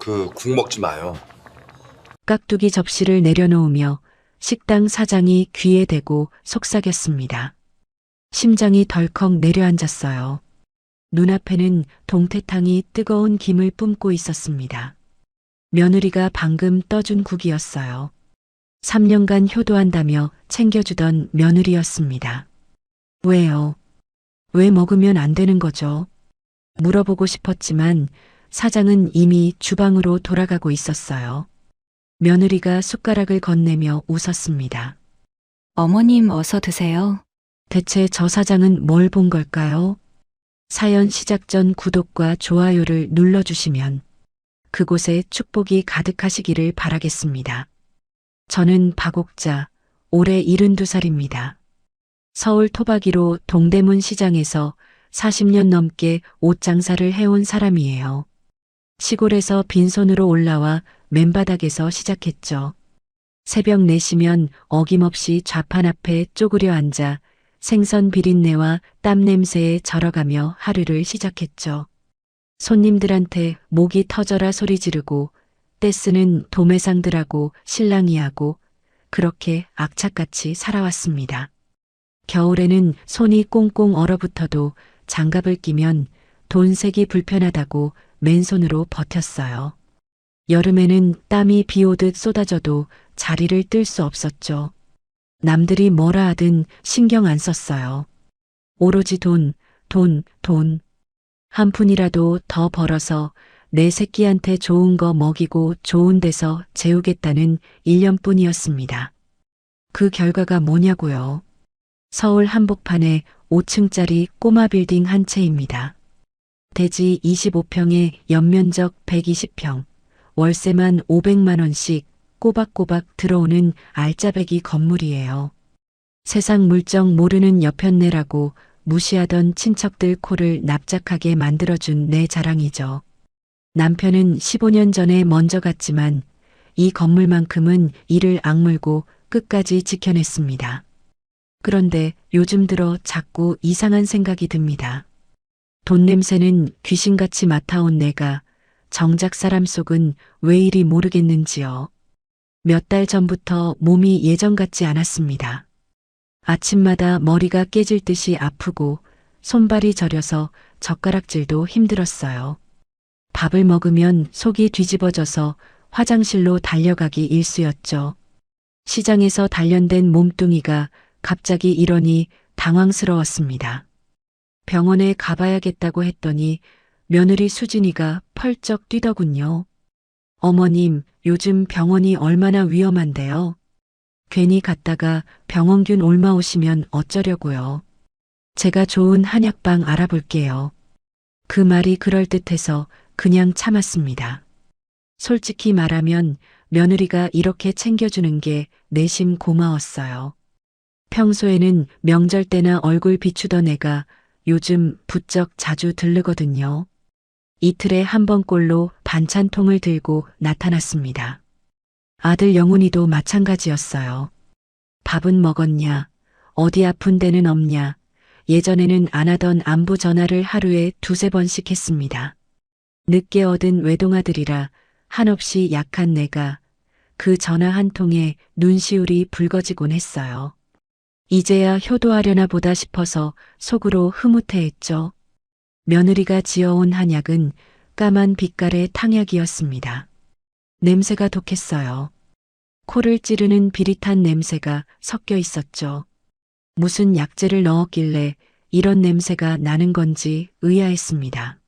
국 먹지 마요. 깍두기 접시를 내려놓으며 식당 사장이 귀에 대고 속삭였습니다. 심장이 덜컥 내려앉았어요. 눈앞에는 동태탕이 뜨거운 김을 뿜고 있었습니다. 며느리가 방금 떠준 국이었어요. 3년간 효도한다며 챙겨주던 며느리였습니다. 왜요? 왜 먹으면 안 되는 거죠? 물어보고 싶었지만 사장은 이미 주방으로 돌아가고 있었어요. 며느리가 숟가락을 건네며 웃었습니다. 어머님 어서 드세요. 대체 저 사장은 뭘 본 걸까요? 사연 시작 전 구독과 좋아요를 눌러주시면 그곳에 축복이 가득하시기를 바라겠습니다. 저는 박옥자, 올해 72살입니다. 서울 토박이로 동대문 시장에서 40년 넘게 옷 장사를 해온 사람이에요. 시골에서 빈손으로 올라와 맨바닥에서 시작했죠. 새벽 4시면 어김없이 좌판 앞에 쪼그려 앉아 생선 비린내와 땀 냄새에 절어가며 하루를 시작했죠. 손님들한테 목이 터져라 소리 지르고 떼쓰는 도매상들하고 실랑이하고 그렇게 악착같이 살아왔습니다. 겨울에는 손이 꽁꽁 얼어붙어도 장갑을 끼면 돈 세기 불편하다고 맨손으로 버텼어요. 여름에는 땀이 비 오듯 쏟아져도 자리를 뜰 수 없었죠. 남들이 뭐라 하든 신경 안 썼어요. 오로지 돈, 돈, 돈. 한 푼이라도 더 벌어서 내 새끼한테 좋은 거 먹이고 좋은 데서 재우겠다는 일념뿐이었습니다. 그 결과가 뭐냐고요? 서울 한복판에 5층짜리 꼬마 빌딩 한 채입니다. 대지 25평에 연면적 120평, 월세만 500만 원씩 꼬박꼬박 들어오는 알짜배기 건물이에요. 세상 물정 모르는 여편네라고 무시하던 친척들 코를 납작하게 만들어준 내 자랑이죠. 남편은 15년 전에 먼저 갔지만 이 건물만큼은 이를 악물고 끝까지 지켜냈습니다. 그런데 요즘 들어 자꾸 이상한 생각이 듭니다. 돈 냄새는 귀신같이 맡아온 내가 정작 사람 속은 왜 이리 모르겠는지요. 몇 달 전부터 몸이 예전 같지 않았습니다. 아침마다 머리가 깨질 듯이 아프고 손발이 저려서 젓가락질도 힘들었어요. 밥을 먹으면 속이 뒤집어져서 화장실로 달려가기 일쑤였죠. 시장에서 단련된 몸뚱이가 갑자기 이러니 당황스러웠습니다. 병원에 가봐야겠다고 했더니 며느리 수진이가 펄쩍 뛰더군요. 어머님, 요즘 병원이 얼마나 위험한데요. 괜히 갔다가 병원균 옮아오시면 어쩌려고요. 제가 좋은 한약방 알아볼게요. 그 말이 그럴듯해서 그냥 참았습니다. 솔직히 말하면 며느리가 이렇게 챙겨주는 게 내심 고마웠어요. 평소에는 명절 때나 얼굴 비추던 애가 요즘 부쩍 자주 들르거든요. 이틀에 한 번꼴로 반찬통을 들고 나타났습니다. 아들 영훈이도 마찬가지였어요. 밥은 먹었냐? 어디 아픈 데는 없냐? 예전에는 안 하던 안부 전화를 하루에 2~3번씩 했습니다. 늦게 얻은 외동아들이라 한없이 약한 내가 그 전화 한 통에 눈시울이 붉어지곤 했어요. 이제야 효도하려나 보다 싶어서 속으로 흐뭇해했죠. 며느리가 지어온 한약은 까만 빛깔의 탕약이었습니다. 냄새가 독했어요. 코를 찌르는 비릿한 냄새가 섞여 있었죠. 무슨 약재를 넣었길래 이런 냄새가 나는 건지 의아했습니다.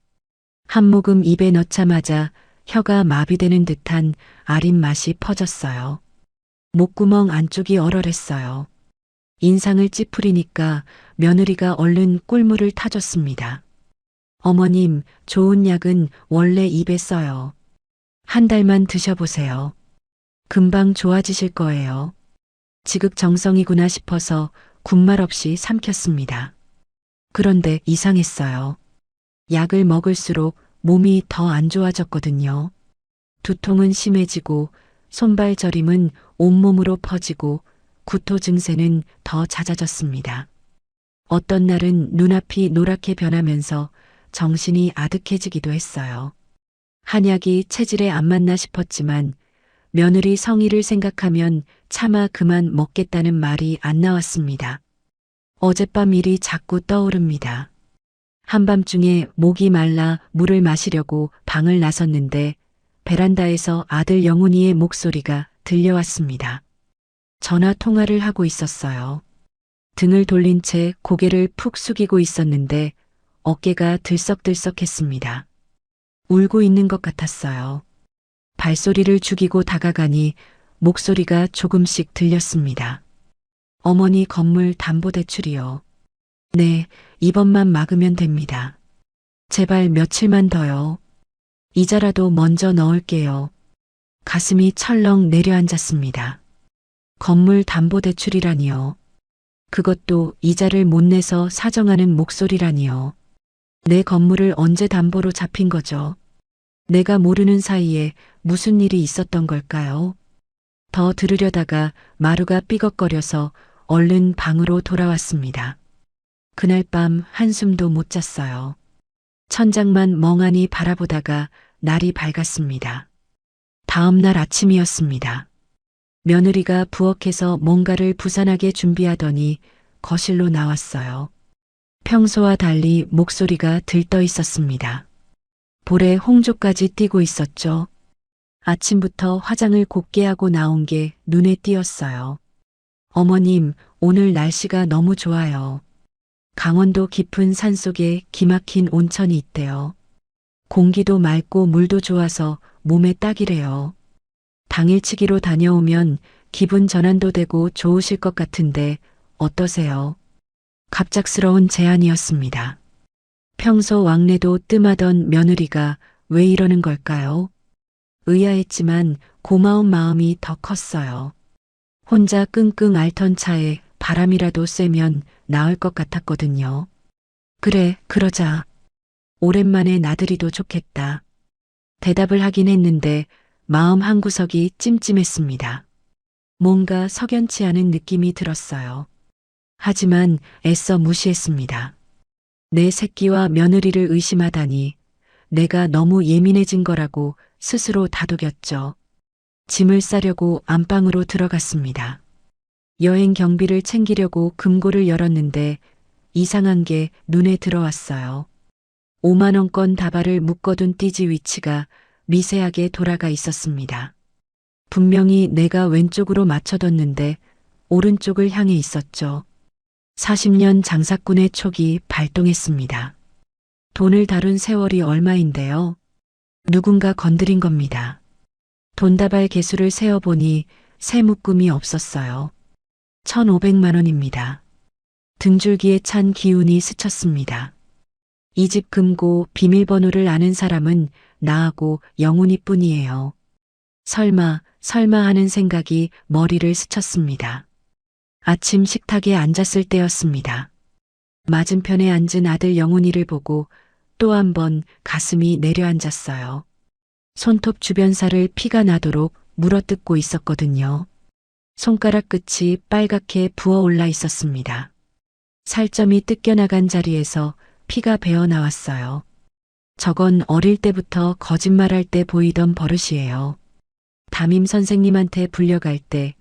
한 모금 입에 넣자마자 혀가 마비되는 듯한 아린 맛이 퍼졌어요. 목구멍 안쪽이 얼얼했어요. 인상을 찌푸리니까 며느리가 얼른 꿀물을 타줬습니다. 어머님, 좋은 약은 원래 입에 써요. 한 달만 드셔보세요. 금방 좋아지실 거예요. 지극정성이구나 싶어서 군말 없이 삼켰습니다. 그런데 이상했어요. 약을 먹을수록 몸이 더 안 좋아졌거든요. 두통은 심해지고 손발 저림은 온몸으로 퍼지고 구토 증세는 더 잦아졌습니다. 어떤 날은 눈앞이 노랗게 변하면서 정신이 아득해지기도 했어요. 한약이 체질에 안 맞나 싶었지만 며느리 성의를 생각하면 차마 그만 먹겠다는 말이 안 나왔습니다. 어젯밤 일이 자꾸 떠오릅니다. 한밤중에 목이 말라 물을 마시려고 방을 나섰는데 베란다에서 아들 영훈이의 목소리가 들려왔습니다. 전화 통화를 하고 있었어요. 등을 돌린 채 고개를 푹 숙이고 있었는데 어깨가 들썩들썩했습니다. 울고 있는 것 같았어요. 발소리를 죽이고 다가가니 목소리가 조금씩 들렸습니다. 어머니 건물 담보대출이요. 네, 이번만 막으면 됩니다. 제발 며칠만 더요. 이자라도 먼저 넣을게요. 가슴이 철렁 내려앉았습니다. 건물 담보대출이라니요. 그것도 이자를 못 내서 사정하는 목소리라니요. 내 건물을 언제 담보로 잡힌 거죠? 내가 모르는 사이에 무슨 일이 있었던 걸까요? 더 들으려다가 마루가 삐걱거려서 얼른 방으로 돌아왔습니다. 그날 밤 한숨도 못 잤어요. 천장만 멍하니 바라보다가 날이 밝았습니다. 다음 날 아침이었습니다. 며느리가 부엌에서 뭔가를 부산하게 준비하더니 거실로 나왔어요. 평소와 달리 목소리가 들떠 있었습니다. 볼에 홍조까지 띄고 있었죠. 아침부터 화장을 곱게 하고 나온 게 눈에 띄었어요. 어머님, 오늘 날씨가 너무 좋아요. 강원도 깊은 산속에 기막힌 온천이 있대요. 공기도 맑고 물도 좋아서 몸에 딱이래요. 당일치기로 다녀오면 기분 전환도 되고 좋으실 것 같은데 어떠세요? 갑작스러운 제안이었습니다. 평소 왕래도 뜸하던 며느리가 왜 이러는 걸까요? 의아했지만 고마운 마음이 더 컸어요. 혼자 끙끙 앓던 차에 바람이라도 쐬면 나을 것 같았거든요. 그래, 그러자. 오랜만에 나들이도 좋겠다. 대답을 하긴 했는데 마음 한구석이 찜찜했습니다. 뭔가 석연치 않은 느낌이 들었어요. 하지만 애써 무시했습니다. 내 새끼와 며느리를 의심하다니 내가 너무 예민해진 거라고 스스로 다독였죠. 짐을 싸려고 안방으로 들어갔습니다. 여행 경비를 챙기려고 금고를 열었는데 이상한 게 눈에 들어왔어요. 5만 원권 다발을 묶어둔 띠지 위치가 미세하게 돌아가 있었습니다. 분명히 내가 왼쪽으로 맞춰뒀는데 오른쪽을 향해 있었죠. 40년 장사꾼의 촉이 발동했습니다. 돈을 다룬 세월이 얼마인데요? 누군가 건드린 겁니다. 돈다발 개수를 세어보니 새 묶음이 없었어요. 1,500만 원입니다. 등줄기에 찬 기운이 스쳤습니다. 이 집 금고 비밀번호를 아는 사람은 나하고 영훈이 뿐이에요. 설마 하는 생각이 머리를 스쳤습니다. 아침 식탁에 앉았을 때였습니다. 맞은편에 앉은 아들 영훈이를 보고 또 한 번 가슴이 내려앉았어요. 손톱 주변살을 피가 나도록 물어뜯고 있었거든요. 손가락 끝이 빨갛게 부어올라 있었습니다. 살점이 뜯겨나간 자리에서 피가 배어나왔어요. 저건 어릴 때부터 거짓말할 때 보이던 버릇이에요. 담임 선생님한테 불려갈 때,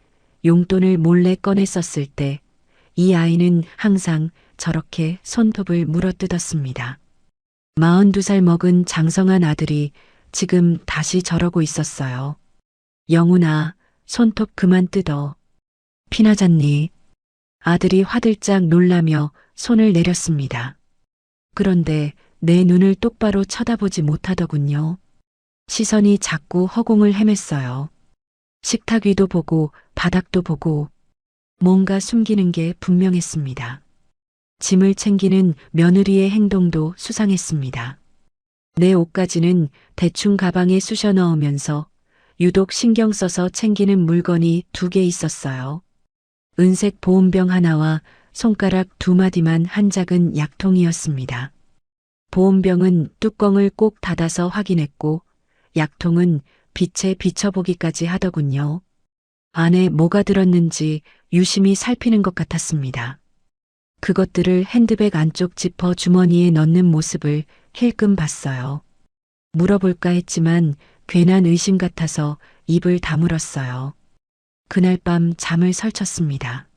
용돈을 몰래 꺼내 썼을 때, 이 아이는 항상 저렇게 손톱을 물어뜯었습니다. 42살 먹은 장성한 아들이 지금 다시 저러고 있었어요. 영훈아, 손톱 그만 뜯어. 피나잖니? 아들이 화들짝 놀라며 손을 내렸습니다. 그런데 내 눈을 똑바로 쳐다보지 못하더군요. 시선이 자꾸 허공을 헤맸어요. 식탁 위도 보고 바닥도 보고 뭔가 숨기는 게 분명했습니다. 짐을 챙기는 며느리의 행동도 수상했습니다. 내 옷까지는 대충 가방에 쑤셔 넣으면서 유독 신경 써서 챙기는 물건이 2개 있었어요. 은색 보온병 하나와 손가락 2마디만 한 작은 약통이었습니다. 보온병은 뚜껑을 꼭 닫아서 확인했고 약통은 빛에 비춰보기까지 하더군요. 안에 뭐가 들었는지 유심히 살피는 것 같았습니다. 그것들을 핸드백 안쪽 지퍼 주머니에 넣는 모습을 힐끔 봤어요. 물어볼까 했지만 괜한 의심 같아서 입을 다물었어요. 그날 밤 잠을 설쳤습니다.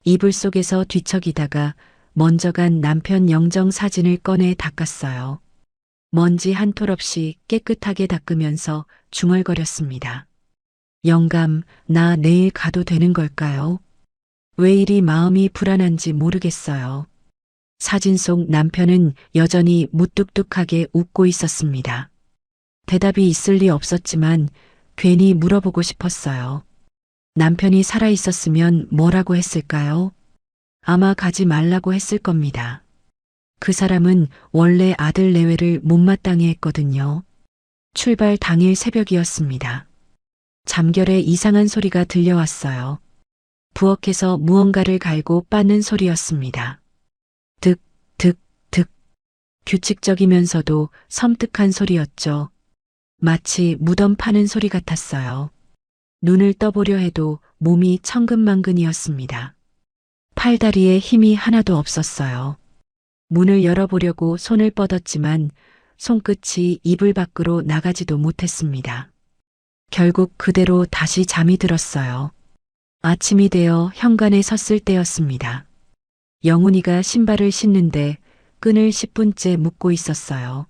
이불 속에서 뒤척이다가 먼저 간 남편 영정 사진을 꺼내 닦았어요. 먼지 한 톨 없이 깨끗하게 닦으면서 중얼거렸습니다. 영감, 나 내일 가도 되는 걸까요? 왜 이리 마음이 불안한지 모르겠어요. 사진 속 남편은 여전히 무뚝뚝하게 웃고 있었습니다. 대답이 있을 리 없었지만 괜히 물어보고 싶었어요. 남편이 살아 있었으면 뭐라고 했을까요? 아마 가지 말라고 했을 겁니다. 그 사람은 원래 아들 내외를 못마땅해 했거든요. 출발 당일 새벽이었습니다. 잠결에 이상한 소리가 들려왔어요. 부엌에서 무언가를 갈고 빻는 소리였습니다. 득, 득, 득. 규칙적이면서도 섬뜩한 소리였죠. 마치 무덤 파는 소리 같았어요. 눈을 떠보려 해도 몸이 천근만근이었습니다. 팔다리에 힘이 하나도 없었어요. 문을 열어보려고 손을 뻗었지만 손끝이 이불 밖으로 나가지도 못했습니다. 결국 그대로 다시 잠이 들었어요. 아침이 되어 현관에 섰을 때였습니다. 영훈이가 신발을 신는데 끈을 10분째 묶고 있었어요.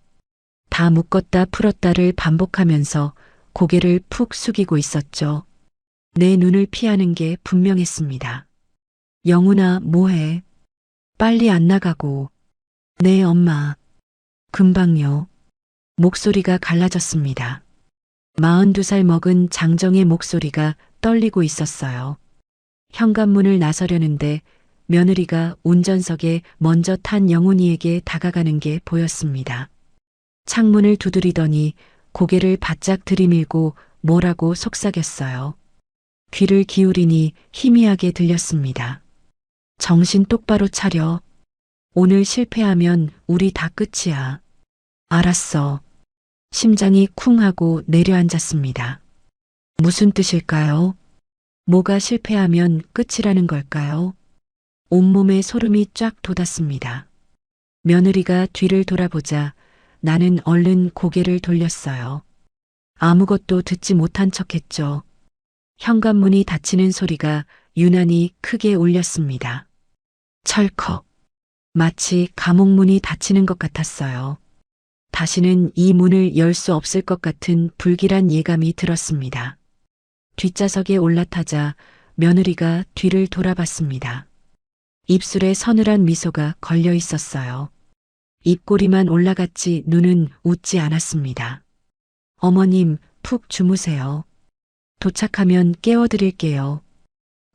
다 묶었다 풀었다를 반복하면서 고개를 푹 숙이고 있었죠. 내 눈을 피하는 게 분명했습니다. 영훈아, 뭐해? 빨리 안 나가고. 네, 엄마. 금방요. 목소리가 갈라졌습니다. 42살 먹은 장정의 목소리가 떨리고 있었어요. 현관문을 나서려는데 며느리가 운전석에 먼저 탄 영훈이에게 다가가는 게 보였습니다. 창문을 두드리더니 고개를 바짝 들이밀고 뭐라고 속삭였어요. 귀를 기울이니 희미하게 들렸습니다. 정신 똑바로 차려. 오늘 실패하면 우리 다 끝이야. 알았어. 심장이 쿵 하고 내려앉았습니다. 무슨 뜻일까요? 뭐가 실패하면 끝이라는 걸까요? 온몸에 소름이 쫙 돋았습니다. 며느리가 뒤를 돌아보자 나는 얼른 고개를 돌렸어요. 아무것도 듣지 못한 척했죠. 현관문이 닫히는 소리가 유난히 크게 울렸습니다. 철컥. 마치 감옥문이 닫히는 것 같았어요. 다시는 이 문을 열 수 없을 것 같은 불길한 예감이 들었습니다. 뒷좌석에 올라타자 며느리가 뒤를 돌아봤습니다. 입술에 서늘한 미소가 걸려 있었어요. 입꼬리만 올라갔지 눈은 웃지 않았습니다. 어머님, 푹 주무세요. 도착하면 깨워드릴게요.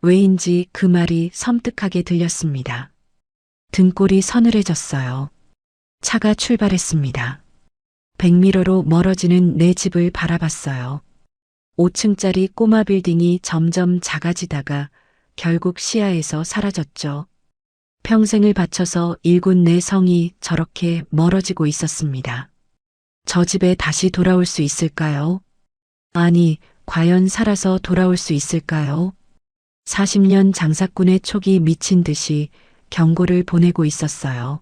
왜인지 그 말이 섬뜩하게 들렸습니다. 등골이 서늘해졌어요. 차가 출발했습니다. 백미러로 멀어지는 내 집을 바라봤어요. 5층짜리 꼬마 빌딩이 점점 작아지다가 결국 시야에서 사라졌죠. 평생을 바쳐서 일군 내 성이 저렇게 멀어지고 있었습니다. 저 집에 다시 돌아올 수 있을까요? 아니, 과연 살아서 돌아올 수 있을까요? 40년 장사꾼의 촉이 미친 듯이 경고를 보내고 있었어요.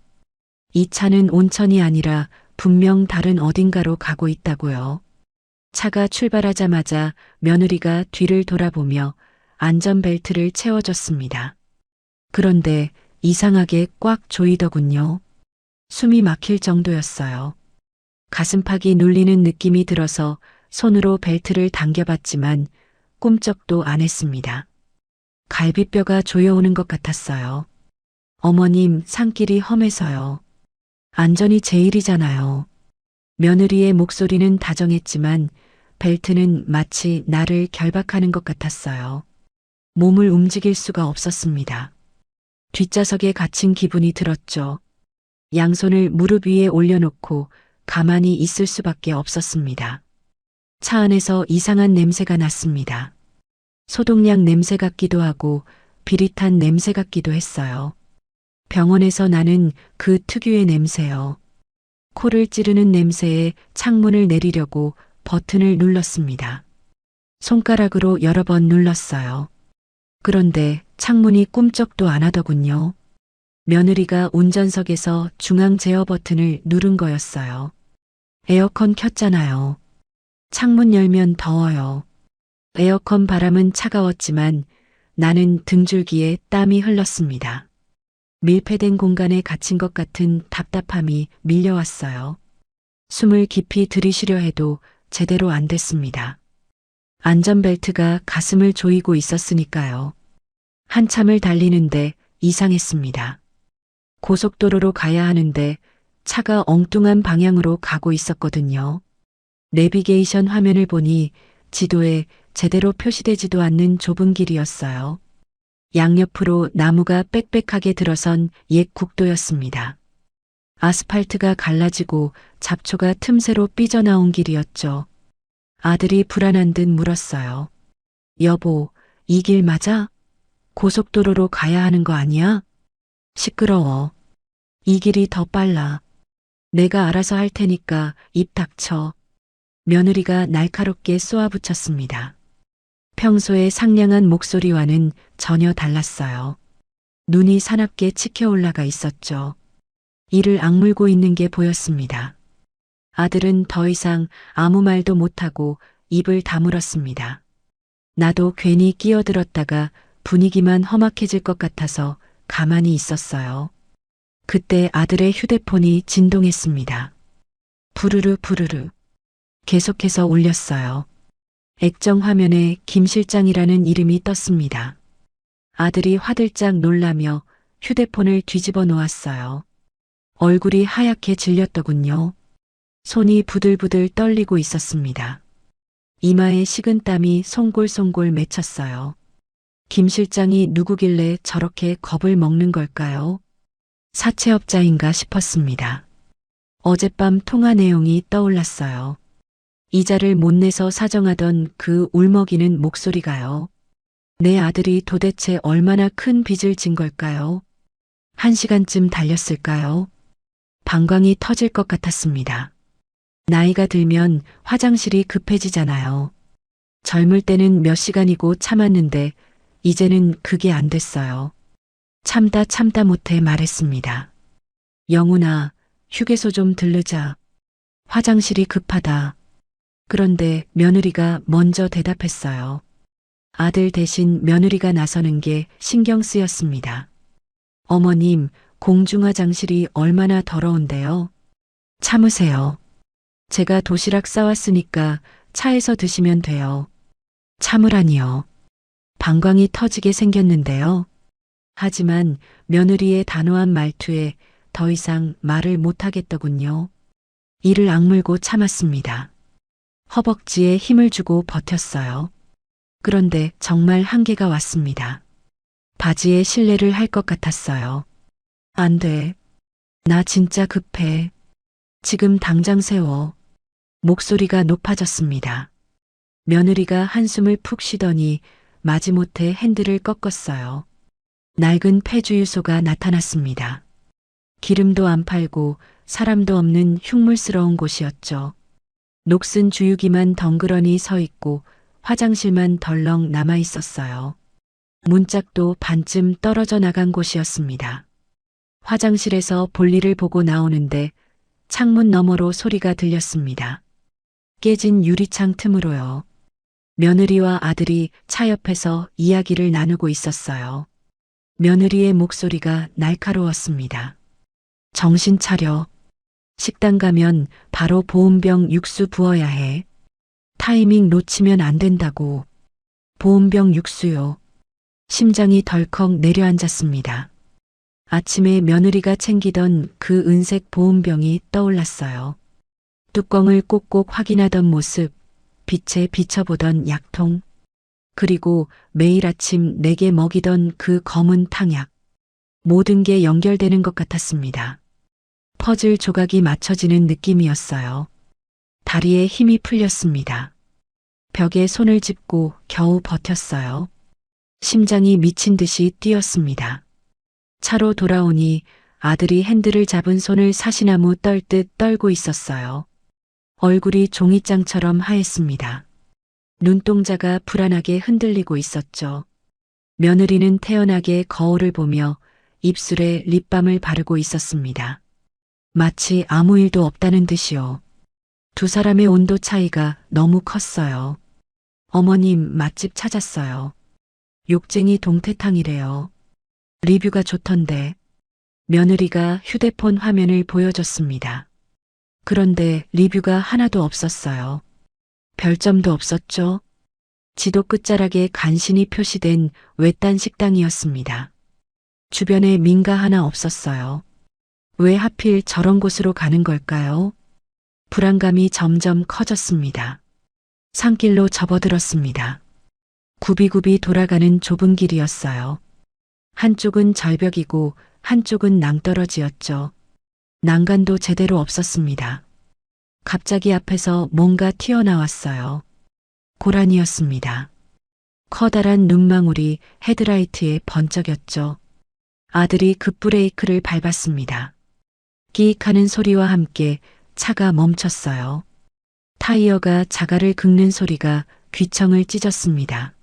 이 차는 온천이 아니라 분명 다른 어딘가로 가고 있다고요. 차가 출발하자마자 며느리가 뒤를 돌아보며 안전벨트를 채워줬습니다. 그런데 이상하게 꽉 조이더군요. 숨이 막힐 정도였어요. 가슴팍이 눌리는 느낌이 들어서 손으로 벨트를 당겨봤지만 꿈쩍도 안 했습니다. 갈비뼈가 조여오는 것 같았어요. 어머님, 산길이 험해서요. 안전이 제일이잖아요. 며느리의 목소리는 다정했지만 벨트는 마치 나를 결박하는 것 같았어요. 몸을 움직일 수가 없었습니다. 뒷좌석에 갇힌 기분이 들었죠. 양손을 무릎 위에 올려놓고 가만히 있을 수밖에 없었습니다. 차 안에서 이상한 냄새가 났습니다. 소독약 냄새 같기도 하고 비릿한 냄새 같기도 했어요. 병원에서 나는 그 특유의 냄새요. 코를 찌르는 냄새에 창문을 내리려고 버튼을 눌렀습니다. 손가락으로 여러 번 눌렀어요. 그런데 창문이 꿈쩍도 안 하더군요. 며느리가 운전석에서 중앙 제어 버튼을 누른 거였어요. 에어컨 켰잖아요. 창문 열면 더워요. 에어컨 바람은 차가웠지만 나는 등줄기에 땀이 흘렀습니다. 밀폐된 공간에 갇힌 것 같은 답답함이 밀려왔어요. 숨을 깊이 들이쉬려 해도 제대로 안 됐습니다. 안전벨트가 가슴을 조이고 있었으니까요. 한참을 달리는데 이상했습니다. 고속도로로 가야 하는데 차가 엉뚱한 방향으로 가고 있었거든요. 내비게이션 화면을 보니 지도에 제대로 표시되지도 않는 좁은 길이었어요. 양옆으로 나무가 빽빽하게 들어선 옛 국도였습니다. 아스팔트가 갈라지고 잡초가 틈새로 삐져나온 길이었죠. 아들이 불안한 듯 물었어요. 여보, 이 길 맞아? 고속도로로 가야 하는 거 아니야? 시끄러워. 이 길이 더 빨라. 내가 알아서 할 테니까 입 닥쳐. 며느리가 날카롭게 쏘아붙였습니다. 평소의 상냥한 목소리와는 전혀 달랐어요. 눈이 사납게 치켜 올라가 있었죠. 이를 악물고 있는 게 보였습니다. 아들은 더 이상 아무 말도 못하고 입을 다물었습니다. 나도 괜히 끼어들었다가 분위기만 험악해질 것 같아서 가만히 있었어요. 그때 아들의 휴대폰이 진동했습니다. 부르르 부르르. 계속해서 울렸어요. 액정 화면에 김 실장이라는 이름이 떴습니다. 아들이 화들짝 놀라며 휴대폰을 뒤집어 놓았어요. 얼굴이 하얗게 질렸더군요. 손이 부들부들 떨리고 있었습니다. 이마에 식은땀이 송골송골 맺혔어요. 김 실장이 누구길래 저렇게 겁을 먹는 걸까요? 사채업자인가 싶었습니다. 어젯밤 통화 내용이 떠올랐어요. 이자를 못 내서 사정하던 그 울먹이는 목소리가요. 내 아들이 도대체 얼마나 큰 빚을 진 걸까요? 1시간쯤 달렸을까요? 방광이 터질 것 같았습니다. 나이가 들면 화장실이 급해지잖아요. 젊을 때는 몇 시간이고 참았는데 이제는 그게 안 됐어요. 참다 못해 말했습니다. 영훈아, 휴게소 좀 들르자. 화장실이 급하다. 그런데 며느리가 먼저 대답했어요. 아들 대신 며느리가 나서는 게 신경 쓰였습니다. 어머님, 공중화장실이 얼마나 더러운데요. 참으세요. 제가 도시락 싸왔으니까 차에서 드시면 돼요. 참으라니요. 방광이 터지게 생겼는데요. 하지만 며느리의 단호한 말투에 더 이상 말을 못하겠더군요. 이를 악물고 참았습니다. 허벅지에 힘을 주고 버텼어요. 그런데 정말 한계가 왔습니다. 바지에 실례를 할 것 같았어요. 안 돼. 나 진짜 급해. 지금 당장 세워. 목소리가 높아졌습니다. 며느리가 한숨을 푹 쉬더니 마지못해 핸들을 꺾었어요. 낡은 폐주유소가 나타났습니다. 기름도 안 팔고 사람도 없는 흉물스러운 곳이었죠. 녹슨 주유기만 덩그러니 서 있고 화장실만 덜렁 남아 있었어요. 문짝도 반쯤 떨어져 나간 곳이었습니다. 화장실에서 볼일을 보고 나오는데 창문 너머로 소리가 들렸습니다. 깨진 유리창 틈으로요. 며느리와 아들이 차 옆에서 이야기를 나누고 있었어요. 며느리의 목소리가 날카로웠습니다. 정신 차려. 식당 가면 바로 보온병 육수 부어야 해. 타이밍 놓치면 안 된다고. 보온병 육수요. 심장이 덜컥 내려앉았습니다. 아침에 며느리가 챙기던 그 은색 보온병이 떠올랐어요. 뚜껑을 꼭꼭 확인하던 모습, 빛에 비춰보던 약통, 그리고 매일 아침 내게 먹이던 그 검은 탕약. 모든 게 연결되는 것 같았습니다. 퍼즐 조각이 맞춰지는 느낌이었어요. 다리에 힘이 풀렸습니다. 벽에 손을 짚고 겨우 버텼어요. 심장이 미친 듯이 뛰었습니다. 차로 돌아오니 아들이 핸들을 잡은 손을 사시나무 떨듯 떨고 있었어요. 얼굴이 종이장처럼 하였습니다. 눈동자가 불안하게 흔들리고 있었죠. 며느리는 태연하게 거울을 보며 입술에 립밤을 바르고 있었습니다. 마치 아무 일도 없다는 듯이요. 두 사람의 온도 차이가 너무 컸어요. 어머님 맛집 찾았어요. 욕쟁이 동태탕이래요. 리뷰가 좋던데. 며느리가 휴대폰 화면을 보여줬습니다. 그런데 리뷰가 하나도 없었어요. 별점도 없었죠? 지도 끝자락에 간신히 표시된 외딴 식당이었습니다. 주변에 민가 하나 없었어요. 왜 하필 저런 곳으로 가는 걸까요? 불안감이 점점 커졌습니다. 산길로 접어들었습니다. 굽이굽이 돌아가는 좁은 길이었어요. 한쪽은 절벽이고 한쪽은 낭떠러지였죠. 난간도 제대로 없었습니다. 갑자기 앞에서 뭔가 튀어나왔어요. 고라니였습니다. 커다란 눈망울이 헤드라이트에 번쩍였죠. 아들이 급브레이크를 밟았습니다. 끼익하는 소리와 함께 차가 멈췄어요. 타이어가 자갈을 긁는 소리가 귀청을 찢었습니다.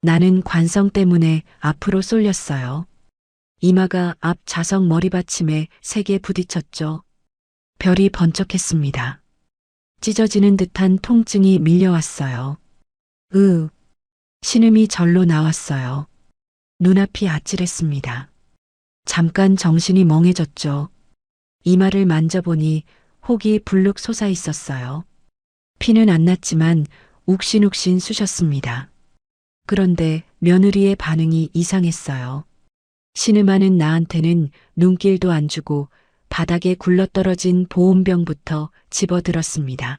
나는 관성 때문에 앞으로 쏠렸어요. 이마가 앞 좌석 머리받침에 세게 부딪혔죠. 별이 번쩍했습니다. 찢어지는 듯한 통증이 밀려왔어요. 신음이 절로 나왔어요. 눈앞이 아찔했습니다. 잠깐 정신이 멍해졌죠. 이마를 만져보니 혹이 불룩 솟아 있었어요. 피는 안 났지만 욱신욱신 쑤셨습니다. 그런데 며느리의 반응이 이상했어요. 신음하는 나한테는 눈길도 안 주고 바닥에 굴러떨어진 보온병부터 집어들었습니다.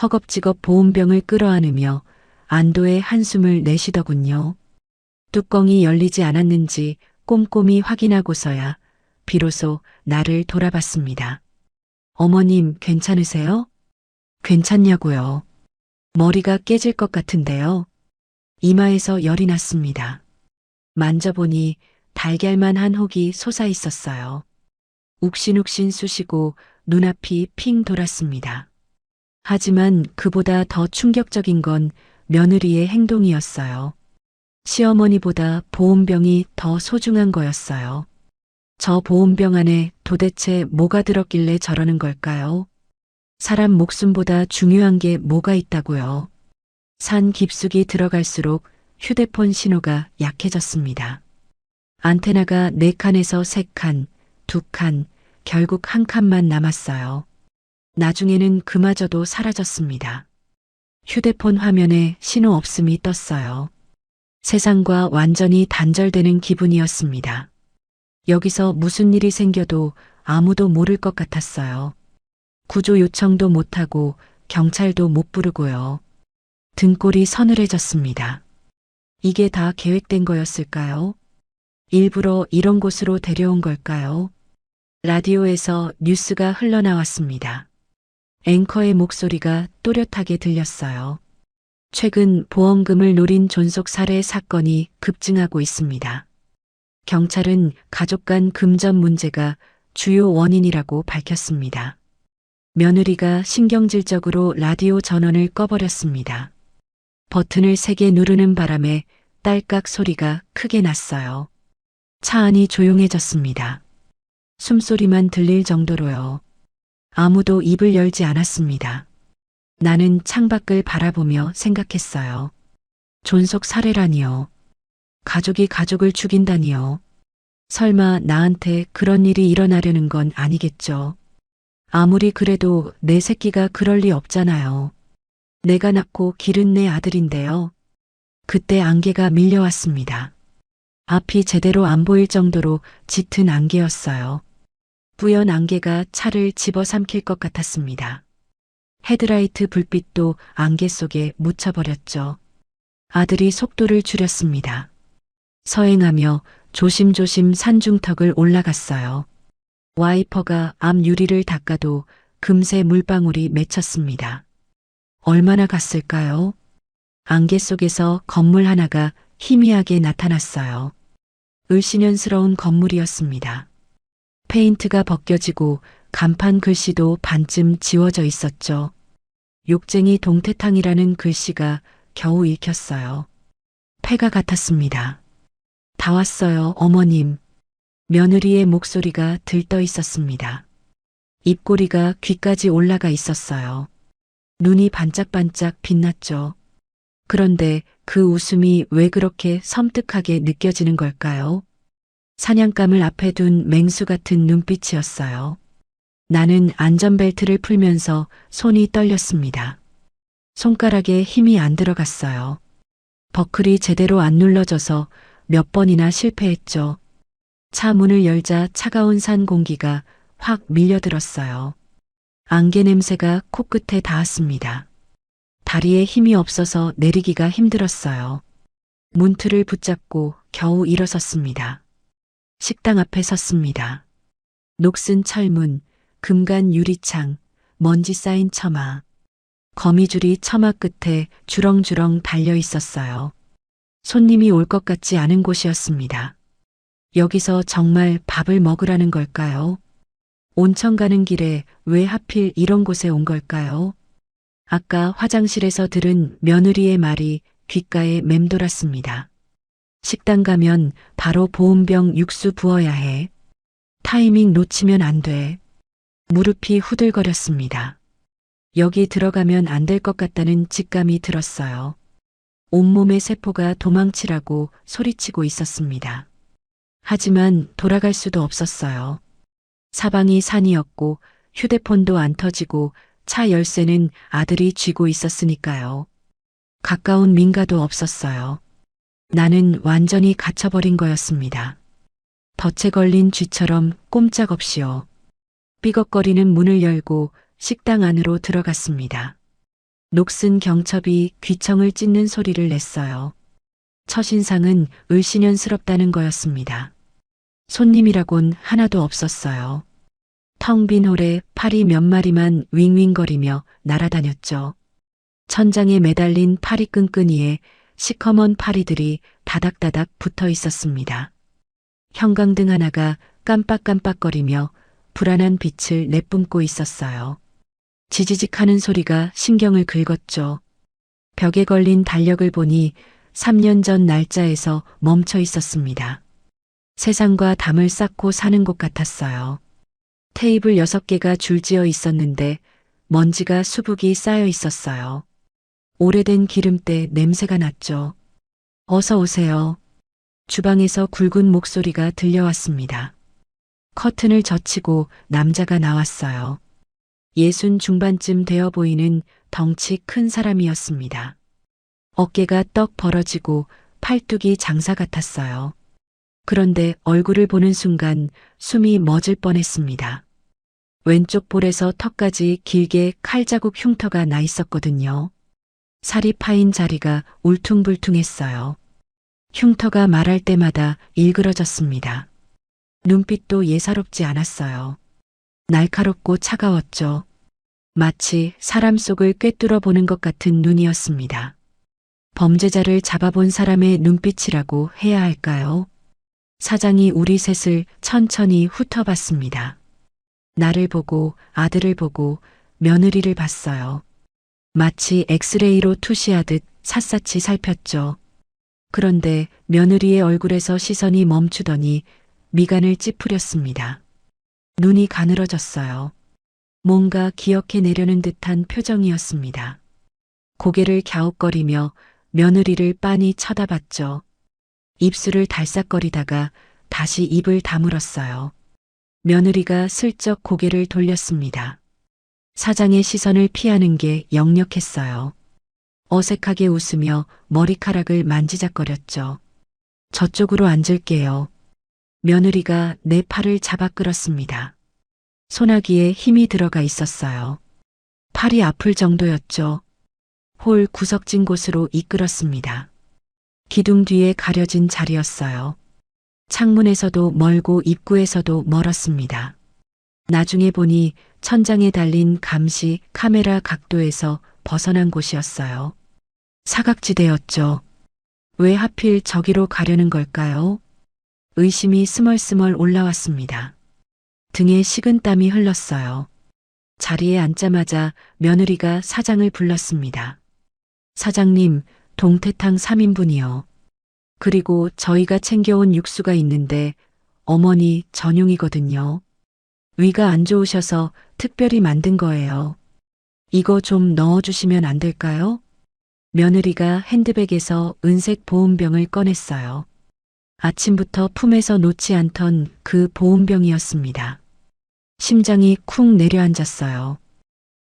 허겁지겁 보온병을 끌어안으며 안도의 한숨을 내쉬더군요. 뚜껑이 열리지 않았는지 꼼꼼히 확인하고서야 비로소 나를 돌아봤습니다. 어머님 괜찮으세요? 괜찮냐고요. 머리가 깨질 것 같은데요. 이마에서 열이 났습니다. 만져보니 달걀만 한 혹이 솟아 있었어요. 욱신욱신 쑤시고 눈앞이 핑 돌았습니다. 하지만 그보다 더 충격적인 건 며느리의 행동이었어요. 시어머니보다 보온병이 더 소중한 거였어요. 저 보온병 안에 도대체 뭐가 들었길래 저러는 걸까요? 사람 목숨보다 중요한 게 뭐가 있다고요. 산 깊숙이 들어갈수록 휴대폰 신호가 약해졌습니다. 안테나가 4칸에서 3칸, 2칸, 결국 1칸만 남았어요. 나중에는 그마저도 사라졌습니다. 휴대폰 화면에 신호 없음이 떴어요. 세상과 완전히 단절되는 기분이었습니다. 여기서 무슨 일이 생겨도 아무도 모를 것 같았어요. 구조 요청도 못하고 경찰도 못 부르고요. 등골이 서늘해졌습니다. 이게 다 계획된 거였을까요? 일부러 이런 곳으로 데려온 걸까요? 라디오에서 뉴스가 흘러나왔습니다. 앵커의 목소리가 또렷하게 들렸어요. 최근 보험금을 노린 존속 살해 사건이 급증하고 있습니다. 경찰은 가족 간 금전 문제가 주요 원인이라고 밝혔습니다. 며느리가 신경질적으로 라디오 전원을 꺼버렸습니다. 버튼을 세게 누르는 바람에 딸깍 소리가 크게 났어요. 차 안이 조용해졌습니다. 숨소리만 들릴 정도로요. 아무도 입을 열지 않았습니다. 나는 창밖을 바라보며 생각했어요. 존속 살해라니요. 가족이 가족을 죽인다니요. 설마 나한테 그런 일이 일어나려는 건 아니겠죠. 아무리 그래도 내 새끼가 그럴 리 없잖아요. 내가 낳고 기른 내 아들인데요. 그때 안개가 밀려왔습니다. 앞이 제대로 안 보일 정도로 짙은 안개였어요. 뿌연 안개가 차를 집어삼킬 것 같았습니다. 헤드라이트 불빛도 안개 속에 묻혀버렸죠. 아들이 속도를 줄였습니다. 서행하며 조심조심 산중턱을 올라갔어요. 와이퍼가 앞 유리를 닦아도 금세 물방울이 맺혔습니다. 얼마나 갔을까요? 안개 속에서 건물 하나가 희미하게 나타났어요. 을씨년스러운 건물이었습니다. 페인트가 벗겨지고 간판 글씨도 반쯤 지워져 있었죠. 욕쟁이 동태탕이라는 글씨가 겨우 읽혔어요. 폐가 같았습니다. 다 왔어요, 어머님. 며느리의 목소리가 들떠 있었습니다. 입꼬리가 귀까지 올라가 있었어요. 눈이 반짝반짝 빛났죠. 그런데 그 웃음이 왜 그렇게 섬뜩하게 느껴지는 걸까요? 사냥감을 앞에 둔 맹수 같은 눈빛이었어요. 나는 안전벨트를 풀면서 손이 떨렸습니다. 손가락에 힘이 안 들어갔어요. 버클이 제대로 안 눌러져서 몇 번이나 실패했죠. 차 문을 열자 차가운 산 공기가 확 밀려들었어요. 안개 냄새가 코끝에 닿았습니다. 다리에 힘이 없어서 내리기가 힘들었어요. 문틀을 붙잡고 겨우 일어섰습니다. 식당 앞에 섰습니다. 녹슨 철문, 금간 유리창, 먼지 쌓인 처마. 거미줄이 처마 끝에 주렁주렁 달려 있었어요. 손님이 올 것 같지 않은 곳이었습니다. 여기서 정말 밥을 먹으라는 걸까요? 온천 가는 길에 왜 하필 이런 곳에 온 걸까요? 아까 화장실에서 들은 며느리의 말이 귓가에 맴돌았습니다. 식당 가면 바로 보온병 육수 부어야 해. 타이밍 놓치면 안 돼. 무릎이 후들거렸습니다. 여기 들어가면 안 될 것 같다는 직감이 들었어요. 온몸의 세포가 도망치라고 소리치고 있었습니다. 하지만 돌아갈 수도 없었어요. 사방이 산이었고 휴대폰도 안 터지고 차 열쇠는 아들이 쥐고 있었으니까요. 가까운 민가도 없었어요. 나는 완전히 갇혀버린 거였습니다. 덫에 걸린 쥐처럼 꼼짝없이요. 삐걱거리는 문을 열고 식당 안으로 들어갔습니다. 녹슨 경첩이 귀청을 찢는 소리를 냈어요. 첫인상은 을씨년스럽다는 거였습니다. 손님이라곤 하나도 없었어요. 텅 빈 홀에 파리 몇 마리만 윙윙거리며 날아다녔죠. 천장에 매달린 파리 끈끈이에 시커먼 파리들이 다닥다닥 붙어 있었습니다. 형광등 하나가 깜빡깜빡거리며 불안한 빛을 내뿜고 있었어요. 지지직 하는 소리가 신경을 긁었죠. 벽에 걸린 달력을 보니 3년 전 날짜에서 멈춰 있었습니다. 세상과 담을 쌓고 사는 곳 같았어요. 테이블 6개가 줄지어 있었는데 먼지가 수북이 쌓여 있었어요. 오래된 기름때 냄새가 났죠. 어서 오세요. 주방에서 굵은 목소리가 들려왔습니다. 커튼을 젖히고 남자가 나왔어요. 60 중반쯤 되어 보이는 덩치 큰 사람이었습니다. 어깨가 떡 벌어지고 팔뚝이 장사 같았어요. 그런데 얼굴을 보는 순간 숨이 멎을 뻔했습니다. 왼쪽 볼에서 턱까지 길게 칼자국 흉터가 나 있었거든요. 살이 파인 자리가 울퉁불퉁했어요. 흉터가 말할 때마다 일그러졌습니다. 눈빛도 예사롭지 않았어요. 날카롭고 차가웠죠. 마치 사람 속을 꿰뚫어 보는 것 같은 눈이었습니다. 범죄자를 잡아본 사람의 눈빛이라고 해야 할까요? 사장이 우리 셋을 천천히 훑어봤습니다. 나를 보고 아들을 보고 며느리를 봤어요. 마치 엑스레이로 투시하듯 샅샅이 살폈죠. 그런데 며느리의 얼굴에서 시선이 멈추더니 미간을 찌푸렸습니다. 눈이 가늘어졌어요. 뭔가 기억해내려는 듯한 표정이었습니다. 고개를 갸웃거리며 며느리를 빤히 쳐다봤죠. 입술을 달싹거리다가 다시 입을 다물었어요. 며느리가 슬쩍 고개를 돌렸습니다. 사장의 시선을 피하는 게 역력했어요. 어색하게 웃으며 머리카락을 만지작거렸죠. 저쪽으로 앉을게요. 며느리가 내 팔을 잡아 끌었습니다. 소나기에 힘이 들어가 있었어요. 팔이 아플 정도였죠. 홀 구석진 곳으로 이끌었습니다. 기둥 뒤에 가려진 자리였어요. 창문에서도 멀고 입구에서도 멀었습니다. 나중에 보니 천장에 달린 감시 카메라 각도에서 벗어난 곳이었어요. 사각지대였죠. 왜 하필 저기로 가려는 걸까요? 의심이 스멀스멀 올라왔습니다. 등에 식은땀이 흘렀어요. 자리에 앉자마자 며느리가 사장을 불렀습니다. 사장님, 동태탕 3인분이요. 그리고 저희가 챙겨온 육수가 있는데 어머니 전용이거든요. 위가 안 좋으셔서 특별히 만든 거예요. 이거 좀 넣어주시면 안 될까요? 며느리가 핸드백에서 은색 보온병을 꺼냈어요. 아침부터 품에서 놓지 않던 그 보온병이었습니다. 심장이 쿵 내려앉았어요.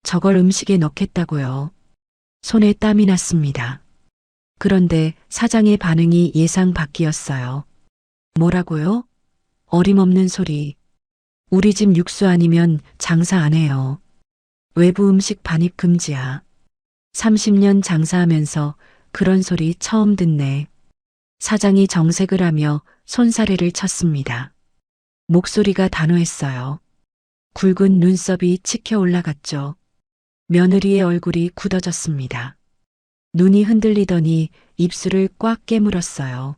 저걸 음식에 넣겠다고요. 손에 땀이 났습니다. 그런데 사장의 반응이 예상 밖이었어요. 뭐라고요? 어림없는 소리. 우리 집 육수 아니면 장사 안 해요. 외부 음식 반입 금지야. 30년 장사하면서 그런 소리 처음 듣네. 사장이 정색을 하며 손사래를 쳤습니다. 목소리가 단호했어요. 굵은 눈썹이 치켜 올라갔죠. 며느리의 얼굴이 굳어졌습니다. 눈이 흔들리더니 입술을 꽉 깨물었어요.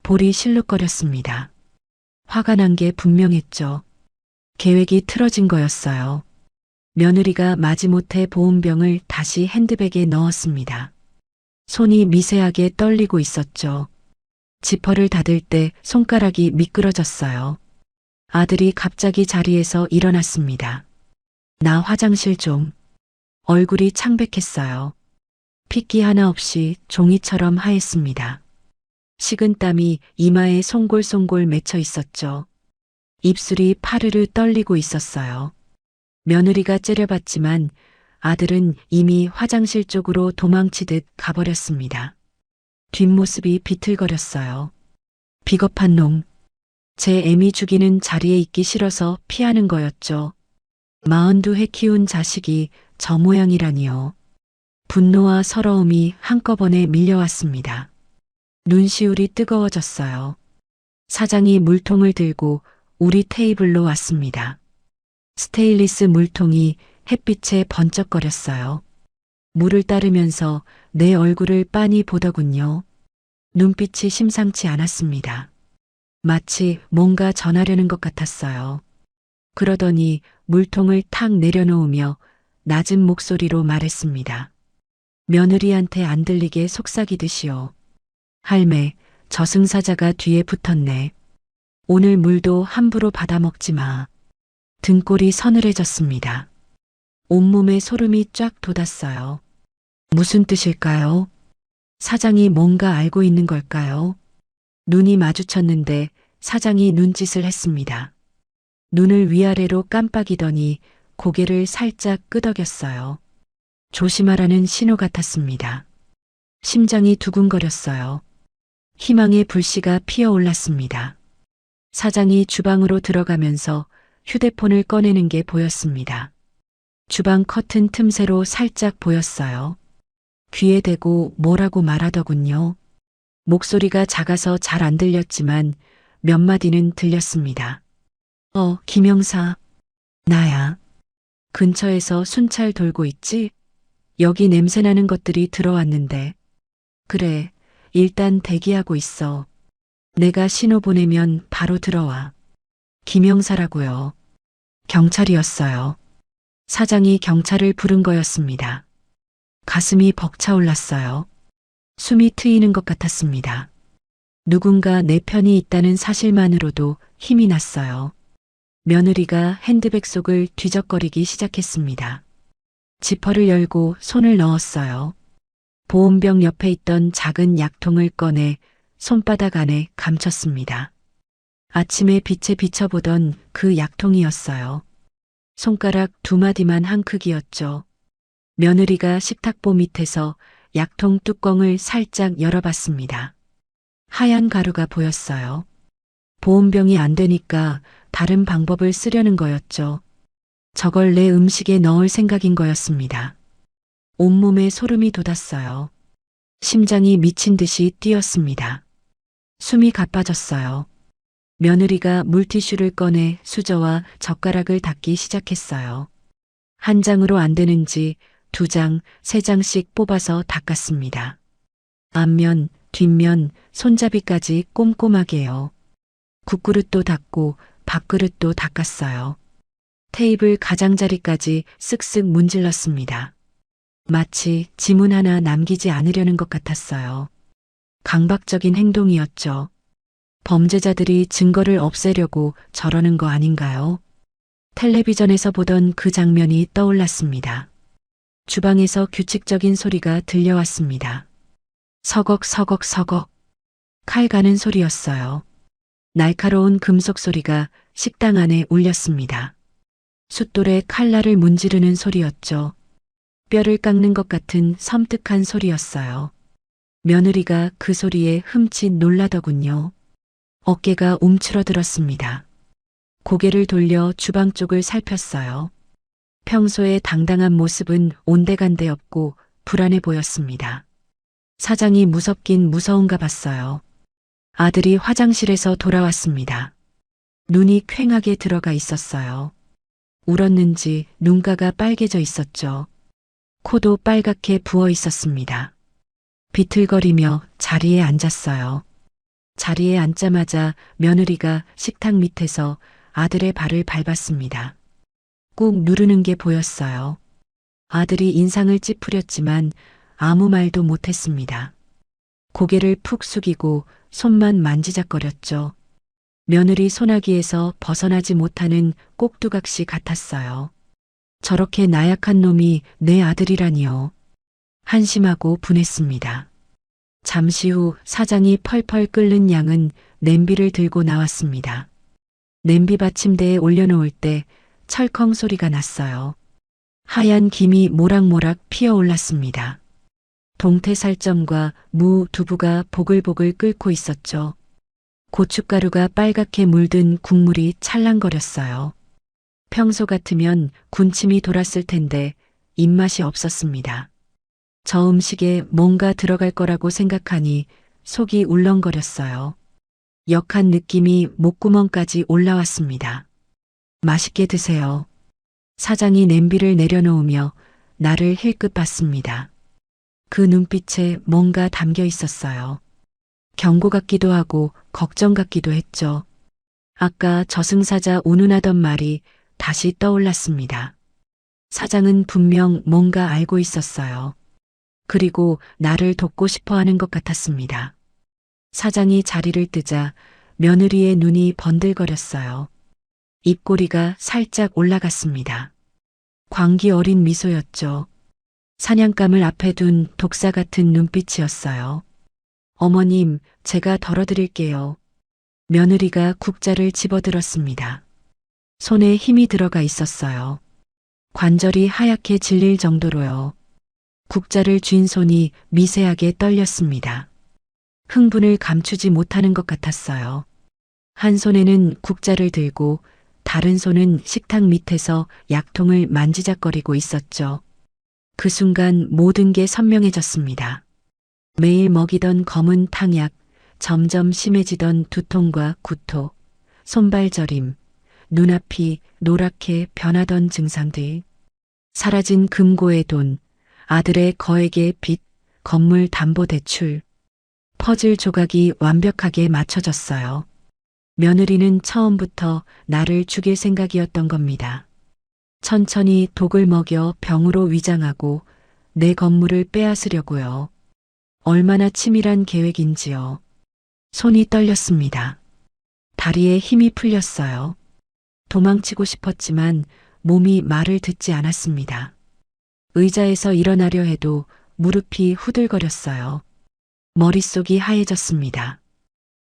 볼이 실룩거렸습니다. 화가 난 게 분명했죠. 계획이 틀어진 거였어요. 며느리가 마지못해 보온병을 다시 핸드백에 넣었습니다. 손이 미세하게 떨리고 있었죠. 지퍼를 닫을 때 손가락이 미끄러졌어요. 아들이 갑자기 자리에서 일어났습니다. 나 화장실 좀. 얼굴이 창백했어요. 핏기 하나 없이 종이처럼 하였습니다. 식은땀이 이마에 송골송골 맺혀 있었죠. 입술이 파르르 떨리고 있었어요. 며느리가 째려봤지만 아들은 이미 화장실 쪽으로 도망치듯 가버렸습니다. 뒷모습이 비틀거렸어요. 비겁한 놈. 제 애미 죽이는 자리에 있기 싫어서 피하는 거였죠. 42해 키운 자식이 저 모양이라니요. 분노와 서러움이 한꺼번에 밀려왔습니다. 눈시울이 뜨거워졌어요. 사장이 물통을 들고 우리 테이블로 왔습니다. 스테인리스 물통이 햇빛에 번쩍거렸어요. 물을 따르면서 내 얼굴을 빤히 보더군요. 눈빛이 심상치 않았습니다. 마치 뭔가 전하려는 것 같았어요. 그러더니 물통을 탁 내려놓으며 낮은 목소리로 말했습니다. 며느리한테 안 들리게 속삭이듯이요. 할매, 저승사자가 뒤에 붙었네. 오늘 물도 함부로 받아먹지 마. 등골이 서늘해졌습니다. 온몸에 소름이 쫙 돋았어요. 무슨 뜻일까요? 사장이 뭔가 알고 있는 걸까요? 눈이 마주쳤는데 사장이 눈짓을 했습니다. 눈을 위아래로 깜빡이더니 고개를 살짝 끄덕였어요. 조심하라는 신호 같았습니다. 심장이 두근거렸어요. 희망의 불씨가 피어올랐습니다. 사장이 주방으로 들어가면서 휴대폰을 꺼내는 게 보였습니다. 주방 커튼 틈새로 살짝 보였어요. 귀에 대고 뭐라고 말하더군요. 목소리가 작아서 잘 안 들렸지만 몇 마디는 들렸습니다. 김영사. 나야. 근처에서 순찰 돌고 있지? 여기 냄새나는 것들이 들어왔는데. 그래, 일단 대기하고 있어. 내가 신호 보내면 바로 들어와. 김영사라고요. 경찰이었어요. 사장이 경찰을 부른 거였습니다. 가슴이 벅차올랐어요. 숨이 트이는 것 같았습니다. 누군가 내 편이 있다는 사실만으로도 힘이 났어요. 며느리가 핸드백 속을 뒤적거리기 시작했습니다. 지퍼를 열고 손을 넣었어요. 보온병 옆에 있던 작은 약통을 꺼내 손바닥 안에 감췄습니다. 아침에 빛에 비춰보던 그 약통이었어요. 손가락 2마디만 한 크기였죠. 며느리가 식탁보 밑에서 약통 뚜껑을 살짝 열어봤습니다. 하얀 가루가 보였어요. 보온병이 안 되니까 다른 방법을 쓰려는 거였죠. 저걸 내 음식에 넣을 생각인 거였습니다. 온몸에 소름이 돋았어요. 심장이 미친 듯이 뛰었습니다. 숨이 가빠졌어요. 며느리가 물티슈를 꺼내 수저와 젓가락을 닦기 시작했어요. 한 장으로 안 되는지 2장, 3장씩 뽑아서 닦았습니다. 앞면, 뒷면, 손잡이까지 꼼꼼하게요. 국그릇도 닦고 밥그릇도 닦았어요. 테이블 가장자리까지 쓱쓱 문질렀습니다. 마치 지문 하나 남기지 않으려는 것 같았어요. 강박적인 행동이었죠. 범죄자들이 증거를 없애려고 저러는 거 아닌가요? 텔레비전에서 보던 그 장면이 떠올랐습니다. 주방에서 규칙적인 소리가 들려왔습니다. 서걱 서걱 서걱. 칼 가는 소리였어요. 날카로운 금속 소리가 식당 안에 울렸습니다. 숫돌에 칼날을 문지르는 소리였죠. 뼈를 깎는 것 같은 섬뜩한 소리였어요. 며느리가 그 소리에 흠칫 놀라더군요. 어깨가 움츠러들었습니다. 고개를 돌려 주방 쪽을 살폈어요. 평소의 당당한 모습은 온데간데 없고 불안해 보였습니다. 사장이 무섭긴 무서운가 봤어요. 아들이 화장실에서 돌아왔습니다. 눈이 퀭하게 들어가 있었어요. 울었는지 눈가가 빨개져 있었죠. 코도 빨갛게 부어 있었습니다. 비틀거리며 자리에 앉았어요. 자리에 앉자마자 며느리가 식탁 밑에서 아들의 발을 밟았습니다. 꾹 누르는 게 보였어요. 아들이 인상을 찌푸렸지만 아무 말도 못했습니다. 고개를 푹 숙이고 손만 만지작거렸죠. 며느리 소나기에서 벗어나지 못하는 꼭두각시 같았어요. 저렇게 나약한 놈이 내 아들이라니요. 한심하고 분했습니다. 잠시 후 사장이 펄펄 끓는 양은 냄비를 들고 나왔습니다. 냄비 받침대에 올려놓을 때 철컹 소리가 났어요. 하얀 김이 모락모락 피어올랐습니다. 동태살점과 무, 두부가 보글보글 끓고 있었죠. 고춧가루가 빨갛게 물든 국물이 찰랑거렸어요. 평소 같으면 군침이 돌았을 텐데 입맛이 없었습니다. 저 음식에 뭔가 들어갈 거라고 생각하니 속이 울렁거렸어요. 역한 느낌이 목구멍까지 올라왔습니다. 맛있게 드세요. 사장이 냄비를 내려놓으며 나를 힐끗 봤습니다. 그 눈빛에 뭔가 담겨 있었어요. 경고 같기도 하고 걱정 같기도 했죠. 아까 저승사자 운운하던 말이 다시 떠올랐습니다. 사장은 분명 뭔가 알고 있었어요. 그리고 나를 돕고 싶어 하는 것 같았습니다. 사장이 자리를 뜨자 며느리의 눈이 번들거렸어요. 입꼬리가 살짝 올라갔습니다. 광기 어린 미소였죠. 사냥감을 앞에 둔 독사 같은 눈빛이었어요. 어머님, 제가 덜어드릴게요. 며느리가 국자를 집어들었습니다. 손에 힘이 들어가 있었어요. 관절이 하얗게 질릴 정도로요. 국자를 쥔 손이 미세하게 떨렸습니다. 흥분을 감추지 못하는 것 같았어요. 한 손에는 국자를 들고 다른 손은 식탁 밑에서 약통을 만지작거리고 있었죠. 그 순간 모든 게 선명해졌습니다. 매일 먹이던 검은 탕약, 점점 심해지던 두통과 구토, 손발 저림, 눈앞이 노랗게 변하던 증상들, 사라진 금고의 돈, 아들의 거액의 빚, 건물 담보대출, 퍼즐 조각이 완벽하게 맞춰졌어요. 며느리는 처음부터 나를 죽일 생각이었던 겁니다. 천천히 독을 먹여 병으로 위장하고 내 건물을 빼앗으려고요. 얼마나 치밀한 계획인지요. 손이 떨렸습니다. 다리에 힘이 풀렸어요. 도망치고 싶었지만 몸이 말을 듣지 않았습니다. 의자에서 일어나려 해도 무릎이 후들거렸어요. 머릿속이 하얘졌습니다.